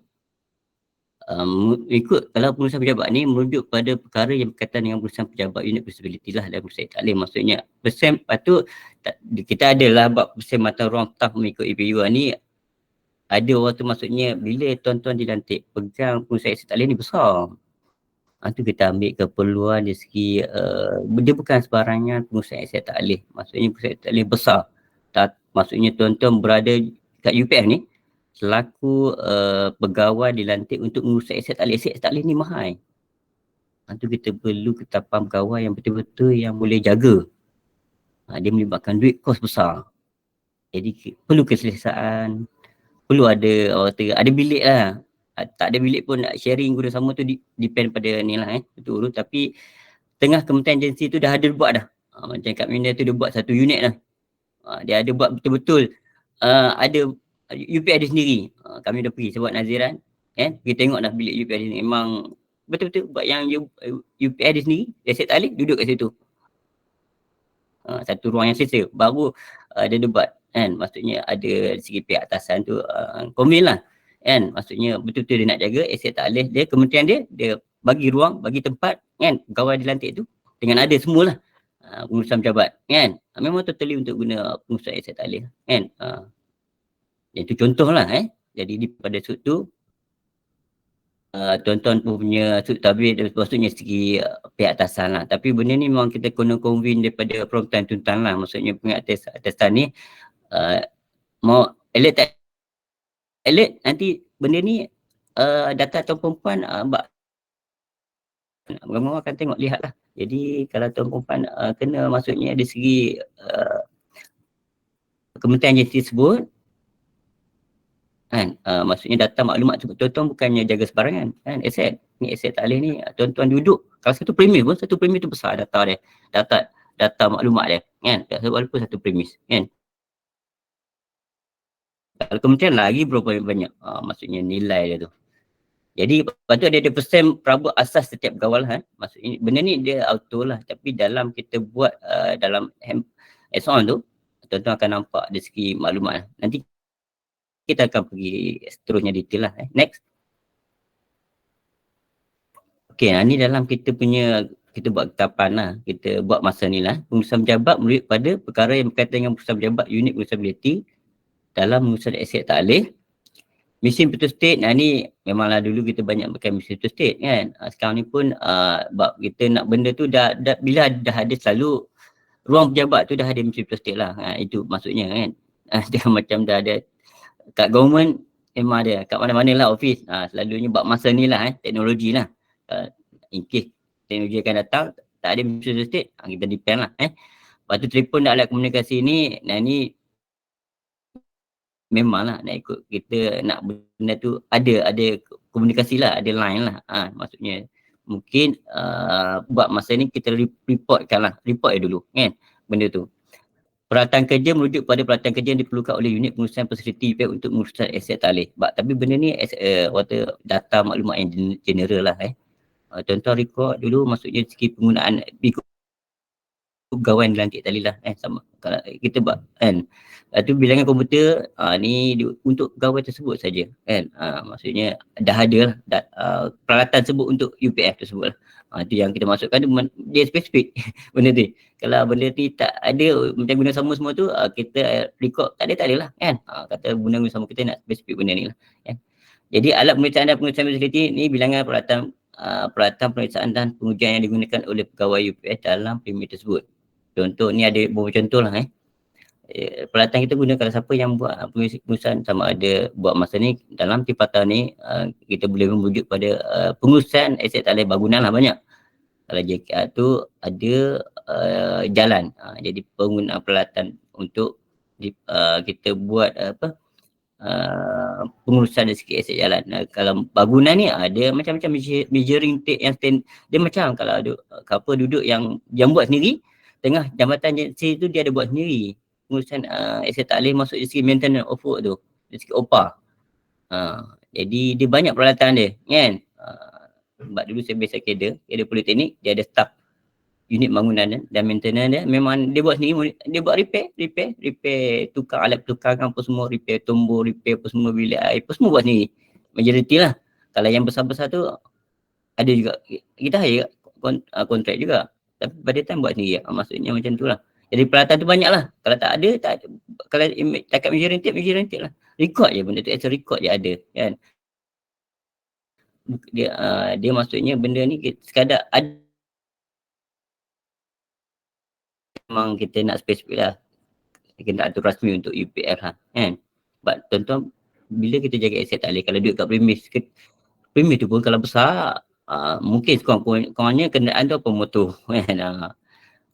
Ikut kalau pengurusan pejabat ni merujuk pada perkara yang berkaitan dengan pengurusan pejabat unit disability lah dan pengurusan taklih. Maksudnya persen patut kita adalah buat perkhidmatan ruang staff mengikut EPU ni ada waktu maksudnya bila tuan-tuan dilantik pegang pengurusan aset taklih ni besar. Itu kita ambil keperluan dari segi dia bukan sebarangan pengurusan aset taklih. Maksudnya pengurusan aset taklih besar. Maksudnya tuan-tuan berada kat UPF ni selaku pegawai dilantik untuk mengurus aset taklih. Aset taklih ni mahal. Itu kita perlu ketapan pegawai yang betul-betul yang boleh jaga. Dia melibatkan duit kos besar. Jadi perlu keselesaan, perlu ada orang kata ada bilik lah. Tak ada bilik pun nak sharing guna sama tu depend pada ni lah betul. Tapi tengah kementerian agensi tu dah ada buat dah. Macam kat Minda tu dia buat satu unit dah. Dia ada buat betul-betul ada UP ada sendiri. Kami dah pergi sebab naziran kita tengok dah bilik UP ada sendiri. Memang betul-betul buat yang UP ada sendiri. Aset taklih duduk kat situ. Satu ruang yang selesa. Baru dia debat kan. Maksudnya ada segi pihak atasan tu convene lah kan. Maksudnya betul-betul dia nak jaga aset taklih dia, kementerian dia bagi ruang, bagi tempat kan pegawai dilantik tu dengan ada semualah pengurusan pejabat kan. Memang totally untuk guna pengurusan aset taklih kan. Itu contoh lah Jadi pada sudut tu tuan-tuan punya sudut tabir maksudnya segi pihak atasan lah. Tapi benda ni memang kita kena convene daripada peruntutan tuntutan lah. Maksudnya pihak atasan ni mau elite tak elite nanti benda ni data tuan perempuan Mereka akan tengok lihat lah. Jadi kalau tuan perempuan kena maksudnya dari segi kementerian agensi tersebut kan, maksudnya data maklumat tu tuan-tuan bukannya jaga sebarangan kan. Aset ni aset taklih ni tuan-tuan duduk kalau satu premis pun satu premis tu besar data dia, data maklumat dia kan, walaupun satu premis kan. Kalau kementerian lagi berapa banyak maksudnya nilai dia tu. Jadi patut dia ada persen perabot asas setiap pegawai lah maksudnya benda ni dia auto lah. Tapi dalam kita buat dalam add-on tu tuan-tuan akan nampak dari segi maklumat lah. Nanti kita akan pergi seterusnya detail lah next. Okey, ni dalam kita punya kita buat ketapan lah, kita buat masa ni lah. Pengurusan pejabat merujuk pada perkara yang berkaitan dengan pengurusan pejabat unit disability dalam pengurusan aset taklih. Mesin putus state, ni memanglah dulu kita banyak pakai mesin putus state kan. Sekarang ni pun bab kita nak benda tu dah bila dah ada selalu ruang pejabat tu dah ada mesin putus state lah. Itu maksudnya kan. Dia macam dah ada kat government memang ada, kat mana-mana lah office. Selalunya buat masa ni lah teknologi lah. In case teknologi akan datang, tak ada mesin putus state, kita depend lah Lepas tu telefon dah alat komunikasi ni, ni memanglah nak ikut kita nak benda tu ada komunikasi lah, ada line lah. Maksudnya mungkin buat masa ni kita report dulu kan benda tu. Peralatan kerja merujuk pada peralatan kerja yang diperlukan oleh unit pengurusan fasiliti UPF untuk pengurusan aset taklih. Tapi benda ni data maklumat yang general lah tuan-tuan record dulu maksudnya segi penggunaan ikut kepegawaian dilantik tadi lah sama kalau kita buat kan. Tu bilangan komputer ni untuk pegawai tersebut saja kan. Maksudnya dah ada lah peralatan tersebut untuk UPF tersebut lah. Tu yang kita masukkan tu dia spesifik benda tu. Kalau benda ni tak ada macam guna sama semua tu kita record tak ada lah kan. Kata guna sama kita nak spesifik benda ni lah kan. Jadi alat pemeriksaan dan pengujian fasiliti ni bilangan peralatan pemeriksaan dan pengujian yang digunakan oleh pegawai UPF dalam permit tersebut. Contoh ni ada beberapa contoh lah peralatan kita guna kalau siapa yang buat pengurusan sama ada buat masa ni dalam tipatan ni kita boleh merujuk pada pengurusan aset talih bangunan lah banyak. Kalau JKR tu ada jalan. Jadi penggunaan peralatan untuk kita buat pengurusan dari segi aset jalan. Kalau bangunan ni ada macam-macam measuring tape yang stand, dia macam kalau ada kapal duduk yang buat sendiri tengah jambatan JC tu dia ada buat sendiri pengurusan aset talih masuk dari segi maintenance of work tu dari segi OPA. Jadi dia banyak peralatan dia kan. Sebab dulu saya biasa kader politeknik, dia ada staff unit bangunan dan maintenance dia memang dia buat sendiri, dia buat repair tukar alat tukar apa semua, repair tombol, repair apa semua, bilik air apa semua buat sendiri majoriti lah. Kalau yang besar-besar tu ada juga kita hire kontrak juga tapi pada time buat sendiri maksudnya macam tu lah. Jadi peralatan tu banyak lah. Kalau tak ada kalau cakap measuring tape lah, record je benda tu, as a record je ada kan. Dia maksudnya benda ni sekadar ada memang kita nak spesifik lah kena atur rasmi untuk UPF lah kan. Sebab tuan-tuan bila kita jaga aset talih kalau duduk kat premis tu pun kalau besar mungkin sekurang-kurangnya kenderaan tu apa motor kan.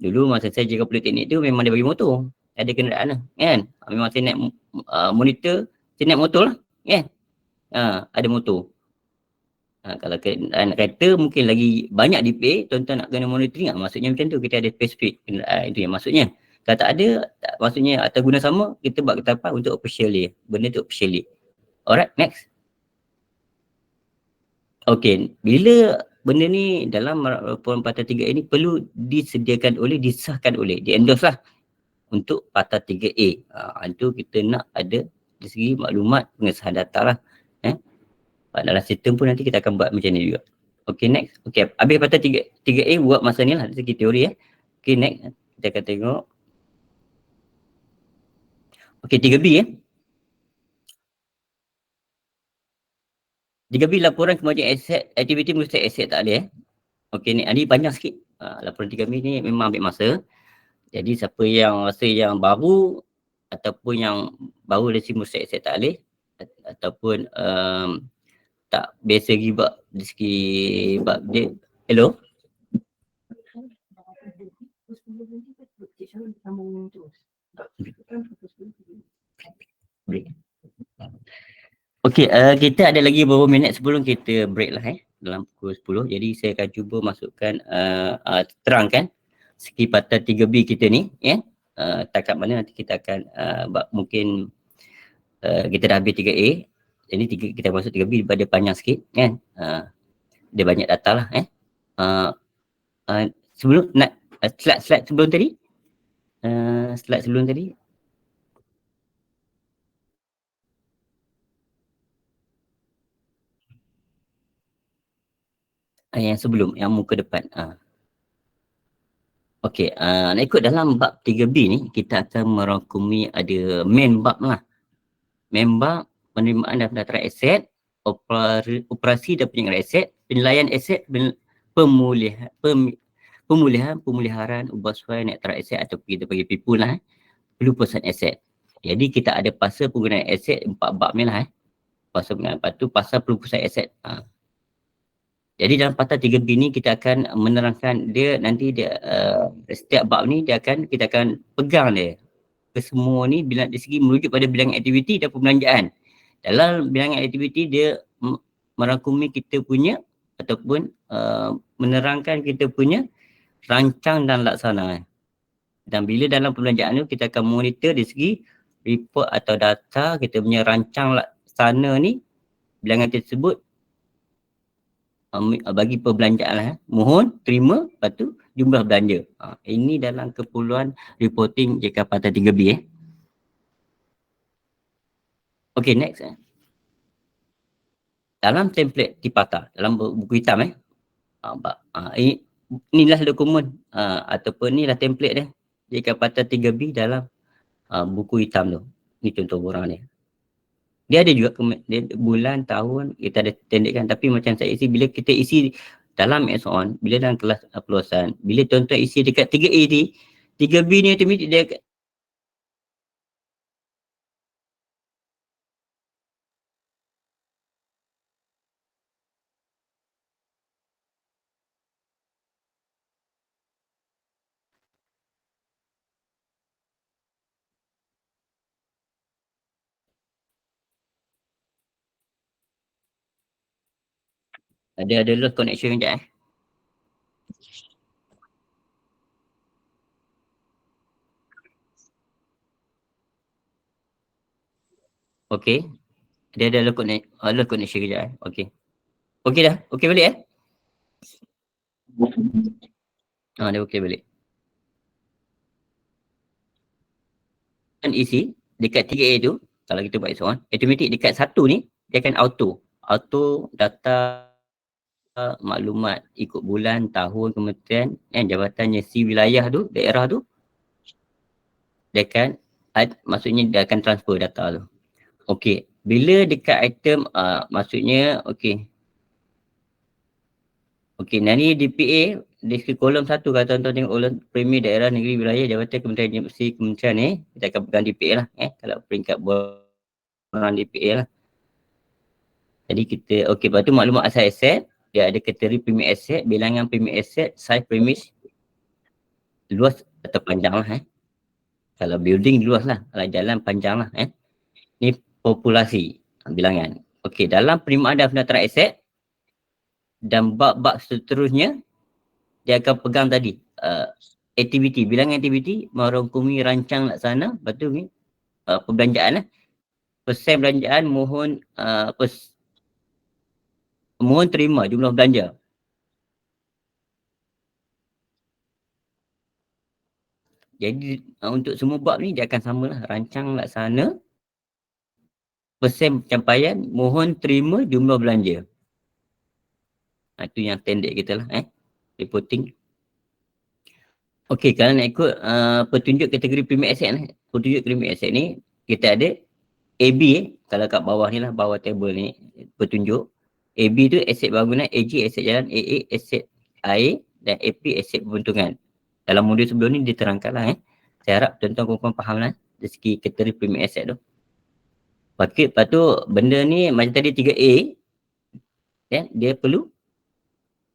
Dulu masa saya jaga politeknik tu memang dia bagi motor, ada kenderaan lah kan. Memang saya naik monitor, saya naik motor lah kan. Ada motor. Kalau kenderaan kereta mungkin lagi banyak DPA, tuan-tuan nak kena monitoring maksudnya macam tu, kita ada spesifik kenderaan itu yang maksudnya. Kalau tak ada, maksudnya atas guna sama, kita buat ketapan untuk officially, benda tu officially. Alright, next. Okay, bila benda ni dalam laporan Pata 3A ni perlu disahkan oleh, di-endorse lah untuk Pata 3A. Itu kita nak ada dari segi maklumat pengesahan data lah. Dalam sistem pun nanti kita akan buat macam ni juga. Okay, next. Okay, habis Pata 3A buat masa ni lah dari segi teori Okay, next. Kita akan tengok. Okay, 3B 3B laporan kemajuan aset, aktiviti mengurusi aset tak boleh Okay, ni banyak sikit. Laporan 3B ni memang ambil masa. Jadi siapa yang rasa yang baru ataupun yang baru dari segi mengurusi aset tak boleh ataupun tak biasa lagi buat dari segi dia. Hello? Break. Okey, kita ada lagi beberapa minit sebelum kita break lah dalam pukul 10. Jadi saya akan cuba masukkan terangkan segi Pata 3B kita ni takat mana nanti kita akan mungkin kita dah habis 3A. Jadi kita masuk 3B pada panjang sikit kan. Dia banyak data lah sebelum nak slide sebelum tadi. Slide sebelum tadi. Yang sebelum, yang muka depan. Okey, nak ikut dalam bab 3B ni, kita akan merangkumi ada main bab lah. Main bab penerimaan dan pendaftaran aset, operasi dan penyegaran aset, penilaian aset, pemeliharaan, ubah suai, naik taraf aset atau kita bagi pipu lah. Pelupusan aset. Jadi kita ada pasal penggunaan aset 4 bab ni lah Pasal penggunaan, lepas tu pasal pelupusan aset. Jadi dalam Pata 3B ni kita akan menerangkan dia nanti dia setiap bab ni kita akan pegang dia ke semua ni bila dari segi merujuk pada bilangan aktiviti dan pembelanjaan. Dalam bilangan aktiviti dia merangkumi kita punya ataupun menerangkan kita punya rancang dan laksana. Dan bila dalam pembelanjaan tu kita akan monitor dari segi report atau data kita punya rancang laksana ni bilangan tersebut bagi perbelanjaan lah mohon, terima, lepas tu jumlah belanja. Ini dalam keperluan reporting Jakarta 3B Okay, next dalam template Tipata, dalam buku hitam inilah dokumen ataupun inilah template dia Jakarta 3B dalam buku hitam tu. Ni contoh borang dia. Dia ada juga dia bulan, tahun, kita ada tendekkan. Tapi macam saya isi, bila kita isi dalam on, bila dalam kelas peluasan, bila tuan-tuan isi dekat 3A ni, 3B ni automatik dia ada lost connection sekejap Okay. Dia ada lost connection sekejap Okay. Okay dah? Okay balik dia okay balik. Dan isi dekat 3A tu, kalau kita buat soalan, automatic dekat satu ni, dia akan auto data maklumat ikut bulan, tahun, kementerian, jabatannya si wilayah tu, daerah tu, dia akan maksudnya dia akan transfer data tu. Okey, bila dekat item maksudnya okey, ni DPA di kolom 1 kalau tuan-tuan tengok kolom Premier Daerah Negeri Wilayah Jabatan Kementerian si kementerian ni, kita akan pegang DPA lah kalau peringkat borang DPA lah. Jadi kita lepas tu maklumat asal aset, dia ada kategori premis aset, bilangan premis aset, size premis luas atau panjang lah Kalau building luas lah, kalau jalan panjang lah Ni populasi bilangan. Okey, dalam penerimaan dan pendaftaran aset dan bab-bab seterusnya, dia akan pegang tadi aktiviti, bilangan aktiviti, merangkumi rancang laksana, lepas tu ni perbelanjaan persen belanjaan mohon mohon terima jumlah belanja. Jadi untuk semua bab ni dia akan samalah, rancang laksana, persen pencapaian, mohon terima jumlah belanja. Itu yang standard kita lah reporting. Okey, kalau nak ikut petunjuk kategori premis aset petunjuk premis aset ni kita ada AB kalau kat bawah ni lah, bawah table ni petunjuk. AB tu aset bangunan, AG aset jalan, AA aset air dan AP aset pembentungan. Dalam modul sebelum ni diterangkan lah Saya harap tuan-tuan faham lah dari segi kategori premis aset tu. Lepas tu benda ni macam tadi 3A dia perlu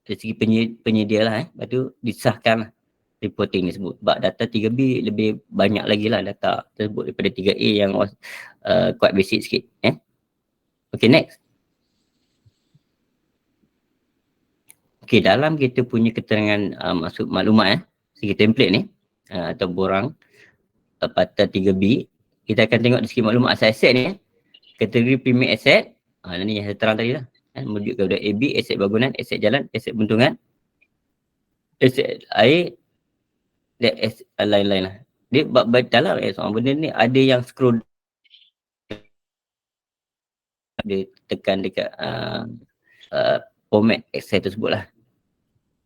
dari segi penyedia lah lepas tu disahkan lah reporting ni sebut. Sebab data 3B lebih banyak lagi lah data tersebut daripada 3A yang quite basic sikit Okay, next. Okay, dalam kita punya keterangan masuk maklumat segi template ni atau borang pata 3B, kita akan tengok dari segi maklumat asal aset ni kategori premis aset ni yang saya terang tadi lah merujuk kepada AB, aset bangunan, aset jalan, aset bentungan, aset air dan aset lain-lain lah. Dia dalam soal benda ni ada yang scroll dia tekan dekat format Excel tersebut lah.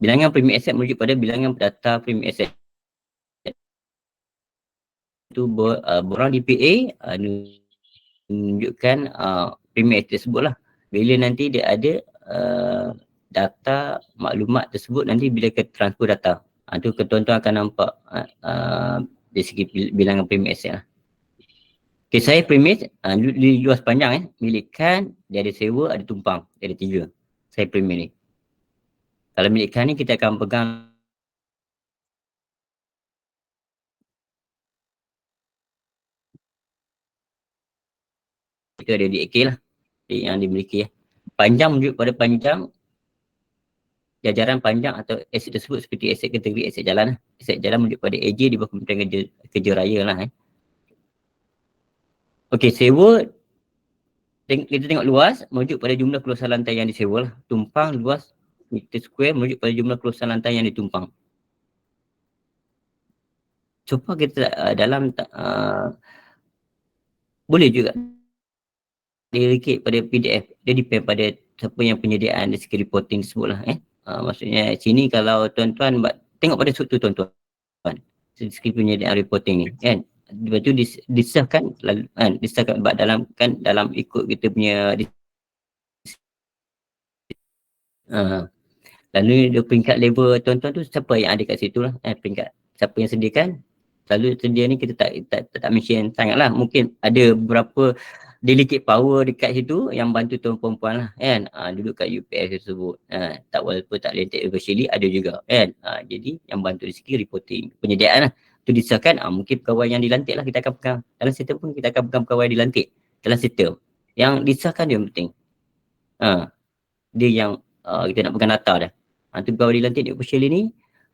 Bilangan premis aset merujuk pada bilangan data premis aset. Itu borang DPA menunjukkan premis aset tersebut lah. Bila nanti dia ada data maklumat tersebut nanti bila ke transfer data. Tu tuan-tuan akan nampak dari segi bilangan premis aset lah. Okay, saya premis di luas panjang milikkan, dia ada sewa, ada tumpang, dia ada 3. Saya premis ni. Kalau milikkan ni kita akan pegang kita ada di AK lah yang dimiliki Panjang merujuk pada panjang jajaran panjang atau aset tersebut seperti aset kategori aset jalan lah. Aset jalan merujuk pada AJ di bawah Kementerian Kerja Raya lah Okey, sewa kita tengok luas merujuk pada jumlah keluasan lantai yang disewa lah. Tumpang luas meter square merujuk pada jumlah keluasan lantai yang ditumpang. so far kita dalam boleh juga dirikit pada PDF. Dia depend pada siapa yang penyediaan dari segi reporting tersebut lah. Maksudnya sini kalau tuan-tuan tengok pada struktur tuan-tuan dari segi penyediaan reporting ni kan. Lepas tu disahkan lalu kan, disahkan dalam kan dalam ikut kita punya lalu dia peringkat level tuan-tuan tu siapa yang ada kat situ lah, peringkat siapa yang sediakan. Selalu sedia ni kita tak mention sangat lah, mungkin ada beberapa delegate power dekat situ yang bantu tuan perempuan lah kan, duduk kat UPS tersebut, tak walaupun tak related officially ada juga kan. Jadi yang bantu dari segi reporting penyediaan lah tu disahkan. Mungkin pegawai yang dilantik lah kita akan pegang dalam sistem pun, kita akan pegang pegawai dilantik dalam sistem yang disahkan. Dia yang penting, dia yang kita nak pegang data dah. Tu pegawai dilantik di officially ni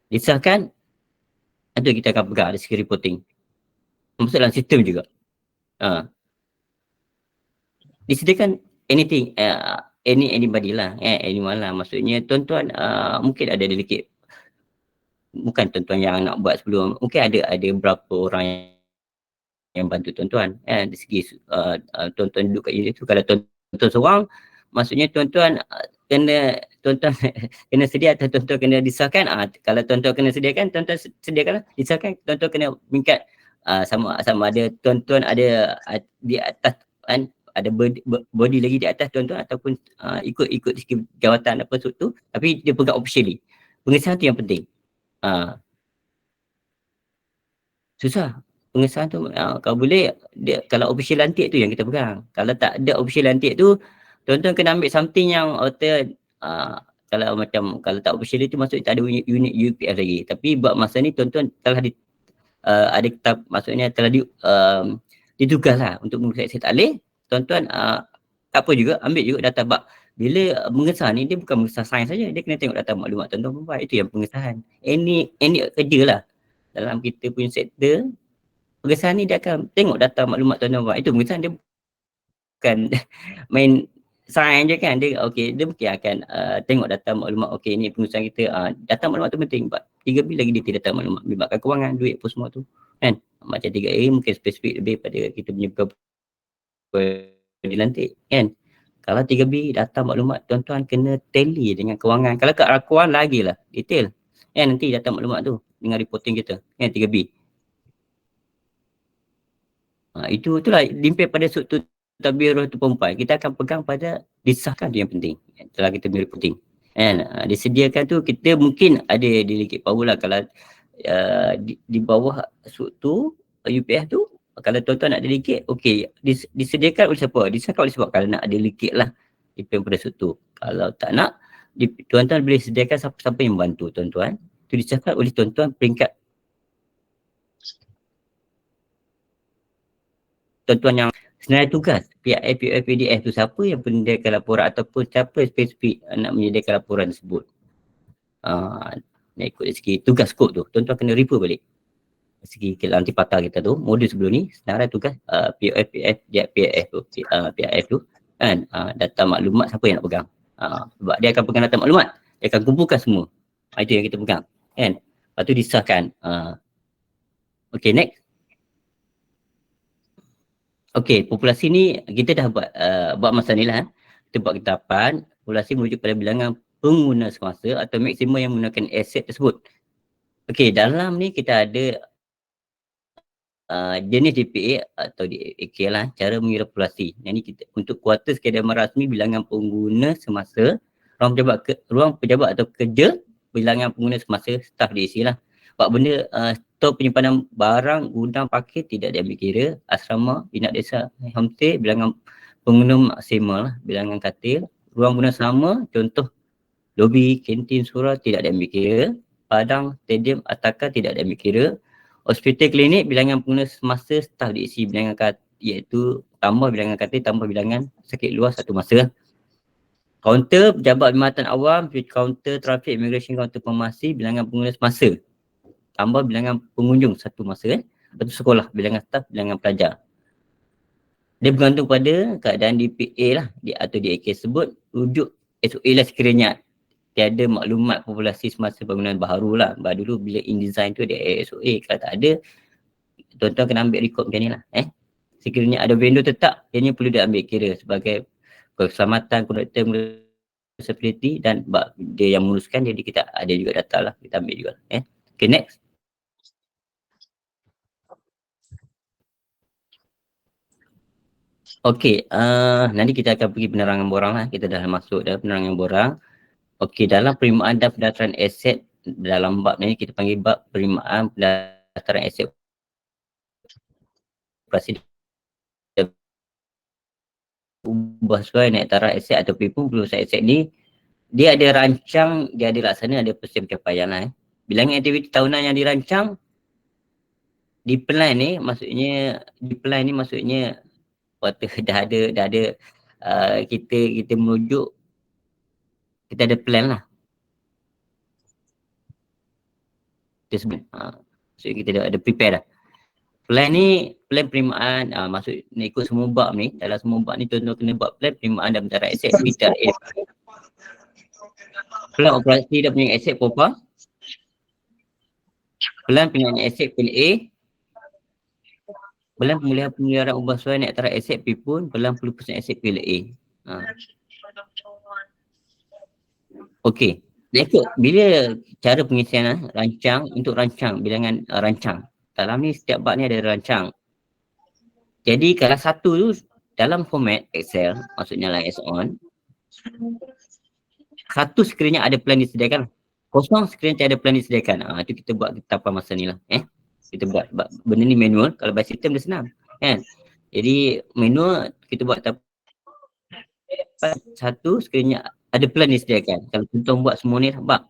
disahkan, itu kita akan pegang dari segi reporting, masuk dalam sistem juga. Disediakan anything, anybody lah, anyone lah. Maksudnya tuan-tuan mungkin ada delegate, bukan tuan-tuan yang nak buat sebelum, mungkin ada berapa orang yang bantu tuan-tuan dari segi tuan-tuan duduk kat unit tu. Kalau tuan-tuan seorang, maksudnya tuan-tuan kena sedia atau tuan-tuan kena disahkan. Kalau tuan-tuan kena sediakan, tuan-tuan sediakanlah, disahkan. Tuan-tuan kena tingkat sama ada tuan-tuan ada di atas kan, ada body lagi di atas tuan-tuan, ataupun ikut segi jawatan apa tu, tapi dia pegang officially. Pengesahan tu yang penting. Susah pengesahan tu, kalau boleh dia, kalau official lantik tu yang kita pegang. Kalau tak ada official lantik tu, tuan-tuan kena ambil something yang hotel, kalau macam kalau tak official itu maksudnya tak ada unit UPS lagi. Tapi buat masa ni tuan-tuan telah ada kitab, maksudnya telah ditugas lah untuk mengurus aset alih. Tuan-tuan tak apa juga, ambil juga data bak. Bila mengesah ni dia bukan mengesah sains saja, dia kena tengok data maklumat tuan-tuan pun. Itu yang pengesahan. Any kerja lah dalam kita punya sektor. Pengesahan ni dia akan tengok data maklumat tuan-tuan. Itu pengesahan, dia bukan main sains je kan. Dia dia mungkin akan tengok data maklumat. Ni pengurusan kita, data maklumat tu penting. 3B lagi detail data maklumat, melibatkan kewangan, duit apa semua tu kan. Macam 3A mungkin spesifik lebih pada kita punya dilantik kan. Kalau 3B data maklumat, tuan-tuan kena tally dengan kewangan. Kalau kat kewangan lagi lah detail kan, nanti data maklumat tu dengan reporting kita kan, 3B. Itulah limpah pada struktur tadbir tu perempuan. Kita akan pegang pada disahkan tu yang penting setelah kita punya reporting kan. Disediakan tu kita mungkin ada delegate power lah. Kalau di bawah struktur UPS tu, kalau tuan-tuan nak delegate, disediakan oleh siapa? Disahkan oleh siapa? Kalau nak delegate lah, depend pada struktur. Kalau tak nak, tuan-tuan boleh sediakan siapa yang bantu tuan-tuan. Itu disahkan oleh tuan-tuan peringkat tuan-tuan yang senarai tugas PIF, PDF tu, siapa yang menyediakan laporan ataupun siapa spesifik nak menyediakan laporan tersebut. Nak ikut dari segi tugas kod tu, tuan-tuan kena refer balik segi nanti patah kita tu, modul sebelum ni, senarai tugas PIF tu kan, data maklumat siapa yang nak pegang. Sebab dia akan pegang data maklumat, dia akan kumpulkan semua. Itu yang kita pegang kan. Lepas tu disahkan. Next. Populasi ni kita dah buat masa ni lah. Kita buat ketapan populasi merujuk pada bilangan pengguna semasa atau maksimum yang menggunakan aset tersebut. Dalam ni kita ada jenis DPA atau DAK lah, cara mengira populasi. Yang ni kita untuk kuartal kediaman rasmi bilangan pengguna semasa, ruang pejabat atau kerja bilangan pengguna semasa, staf diisi lah. Buat benda stor penyimpanan barang, gudang, parkir tidak diambil kira. Asrama, bina desa, homestay, bilangan pengguna maksimal lah, bilangan katil. Ruang guna sama, contoh lobi, kantin, surau tidak diambil kira. Padang, stadium, atakan tidak diambil kira. Hospital, klinik, bilangan pengguna semasa, staf diisi bilangan katil, iaitu tambah bilangan katil, tambah bilangan sakit luar satu masa. Kaunter, pejabat perkhidmatan awam, kaunter trafik, immigration, kaunter pemasi, bilangan pengguna semasa, tambah bilangan pengunjung satu masa. Lepas tu sekolah, bilangan staf, bilangan pelajar. Dia bergantung pada keadaan DPA lah atau DAK tersebut. Rujuk SOA lah sekiranya tiada maklumat populasi semasa bangunan baharu lah. Dulu bila InDesign tu ada SOA. Kalau tak ada, tuan-tuan kena ambil record macam ni lah. Sekiranya ada vendor tetap, ini perlu diambil kira sebagai keselamatan kontraktor security dan dia yang menguruskan, jadi kita ada juga data lah, kita ambil juga. Okay, next. Okay, nanti kita akan pergi penerangan borang lah. Kita dah masuk dalam penerangan borang. Okay, dalam penerimaan dan pendaftaran aset, dalam bab ni kita panggil bab penerimaan pendaftaran aset operasi ubah suai naik taraf aset atau penipu perusahaan aset ni, dia ada rancang, dia ada laksana, ada persen pencapaian lah. Bilangan aktiviti tahunan yang dirancang di plan ni maksudnya waktu dah ada kita merujuk, kita ada plan lah. Kita sebut maksudnya kita ada prepare dah. Plan ni, plan penerimaan, maksud nak ikut semua bab ni, dalam semua bab ni tuan-tuan kena buat plan penerimaan dan pendaftaran aset PTRA. Plan operasi dan penyiaran aset POPA, plan penyiaran aset PLA, plan pemeliharaan ubah suai naik taraf aset PIPUN, plan pelupusan aset PLA. Okey, ikut bila cara pengisian rancang, untuk rancang bilangan rancang. Dalam ni setiap bab ni ada rancang. Jadi kalau satu tu dalam format Excel, maksudnya lah as on, satu sekiranya ada plan disediakan, kosong sekiranya tiada plan disediakan. Itu kita buat tahapan masa ni lah. Kita buat benda ni manual, kalau by system dia senang. Jadi manual kita buat tahapan satu sekiranya ada plan disediakan. Kalau tuan-tuan buat semua ni bab,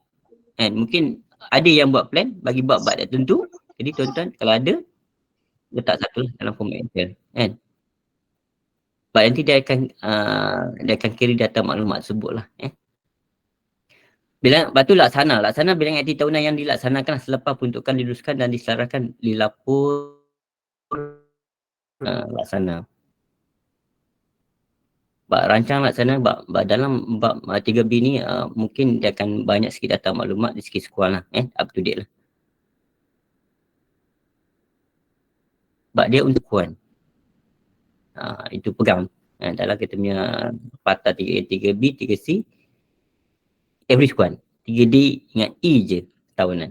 mungkin ada yang buat plan bagi bab-bab tertentu. Jadi tuan-tuan kalau ada, letak satu dalam format Excel. Sebab nanti dia akan kira data maklumat tersebut lah. Lepas tu laksana bilangan aktiviti tahunan yang dilaksanakan selepas peruntukan diluluskan dan diselaraskan dilapor laksana. Bab rancang laksana, dalam bab 3B ni mungkin dia akan banyak sikit data maklumat di segi sekurang lah, up to date lah. Sebab dia untuk kuan. Itu pegang. Dalam kita punya patah 3B, 3C, average kuan. 3D ingat E je tahunan.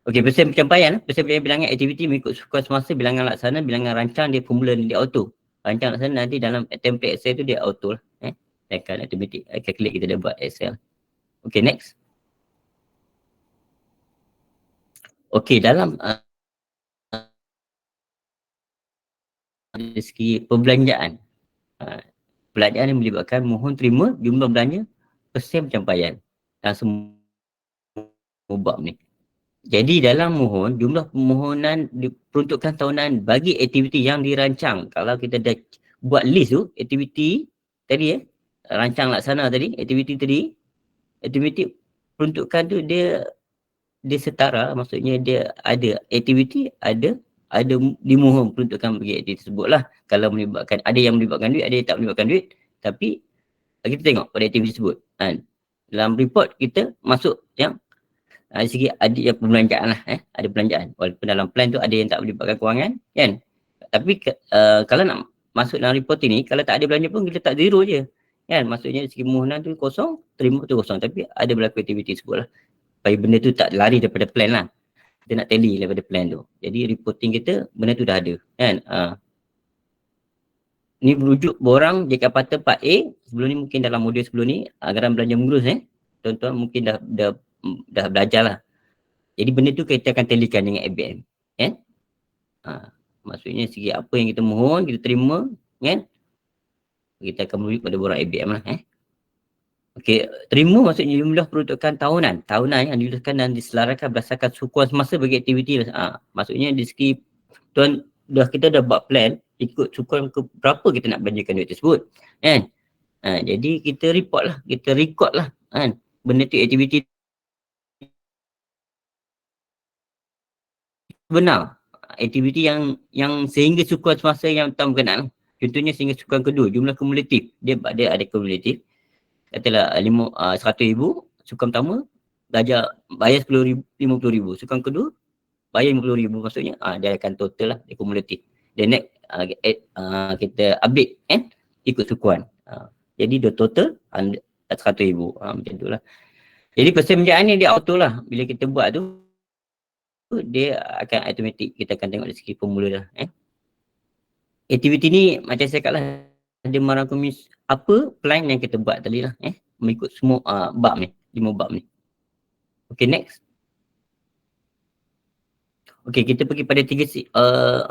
Okey, persen pencapaian bilangan aktiviti mengikut sukuan semasa, bilangan laksana, bilangan rancang dia formula dia auto. Rancang laksana nanti dalam template Excel tu dia auto lah. Dia akan automatic calculate, kita dah buat Excel. Okey, next. Okey, dalam dari segi perbelanjaan. Perbelanjaan yang melibatkan mohon terima, jumlah belanja, persen pencapaian dalam semua bab ni. Jadi dalam mohon, jumlah permohonan diperuntukkan tahunan bagi aktiviti yang dirancang. Kalau kita dah buat list tu, aktiviti tadi rancang laksana tadi, aktiviti peruntukan tu dia setara, maksudnya dia ada aktiviti, ada dimohon peruntukan bagi aktiviti tersebut lah. Kalau melibatkan, ada yang melibatkan duit, ada yang tak melibatkan duit, tapi kita tengok pada aktiviti tersebut. Dalam report kita masuk yang dari segi ada yang perbelanjaan lah, ada perbelanjaan. Walaupun dalam plan tu ada yang tak melibatkan kewangan, kan? Tapi kalau nak masuk dalam report ni, kalau tak ada belanja pun kita tak zero je, kan? Maksudnya segi permohonan tu kosong, terima tu kosong, tapi ada berlaku aktiviti tersebut lah. Supaya benda tu tak lari daripada plan lah. Kita nak tally daripada plan tu. Jadi reporting kita, benda tu dah ada, kan? Ni merujuk borang JKPATA Part A. Sebelum ni mungkin dalam modul sebelum ni, anggaran belanja mengurus, tuan-tuan mungkin dah belajar lah. Jadi benda tu kita akan tallykan dengan ABM, kan? Maksudnya segi apa yang kita mohon, kita terima, kan? Kita akan merujuk pada borang ABM lah, Okey, terima maksudnya jumlah peruntukan tahunan yang diluluskan dan diselaraskan berdasarkan sukuan semasa bagi aktiviti. Maksudnya di segi kita dah buat plan ikut sukuan ke berapa kita nak belanjakan duit tersebut, kan? Jadi kita record lah, kan? Benda tu aktiviti benar, aktiviti yang sehingga sukuan semasa yang tak berkenaan. Contohnya sehingga sukuan kedua, jumlah kumulatif, dia ada kumulatif. Katalah 100,000, sukuan pertama bayar 50,000, sukuan kedua bayar RM50,000 maksudnya dia akan total lah, dia kumulatif. Then next kita update ikut sukuan. Jadi dia total RM100,000 macam tu lah. Jadi persemajaan ni dia auto lah. Bila kita buat tu dia akan automatic, kita akan tengok dari segi formula dah. Aktiviti ni macam saya cakap lah, dia merangkumi apa plan yang kita buat tadi lah, mengikut semua bab ni, 5 bab ni. Okay, next. Okay, kita pergi pada 3C.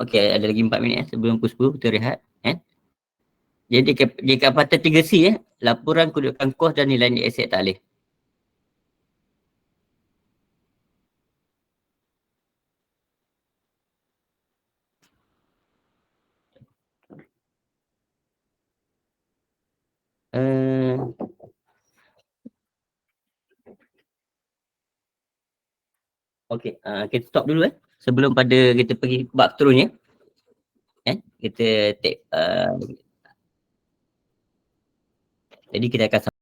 Okay, ada lagi 4 minit sebelum pukul 10 kita rehat. Jadi jika kata 3C laporan kedudukan kos dan nilai aset tak alih. Okay, kita stop dulu sebelum pada kita pergi bab seterusnya. Kita take jadi kita akan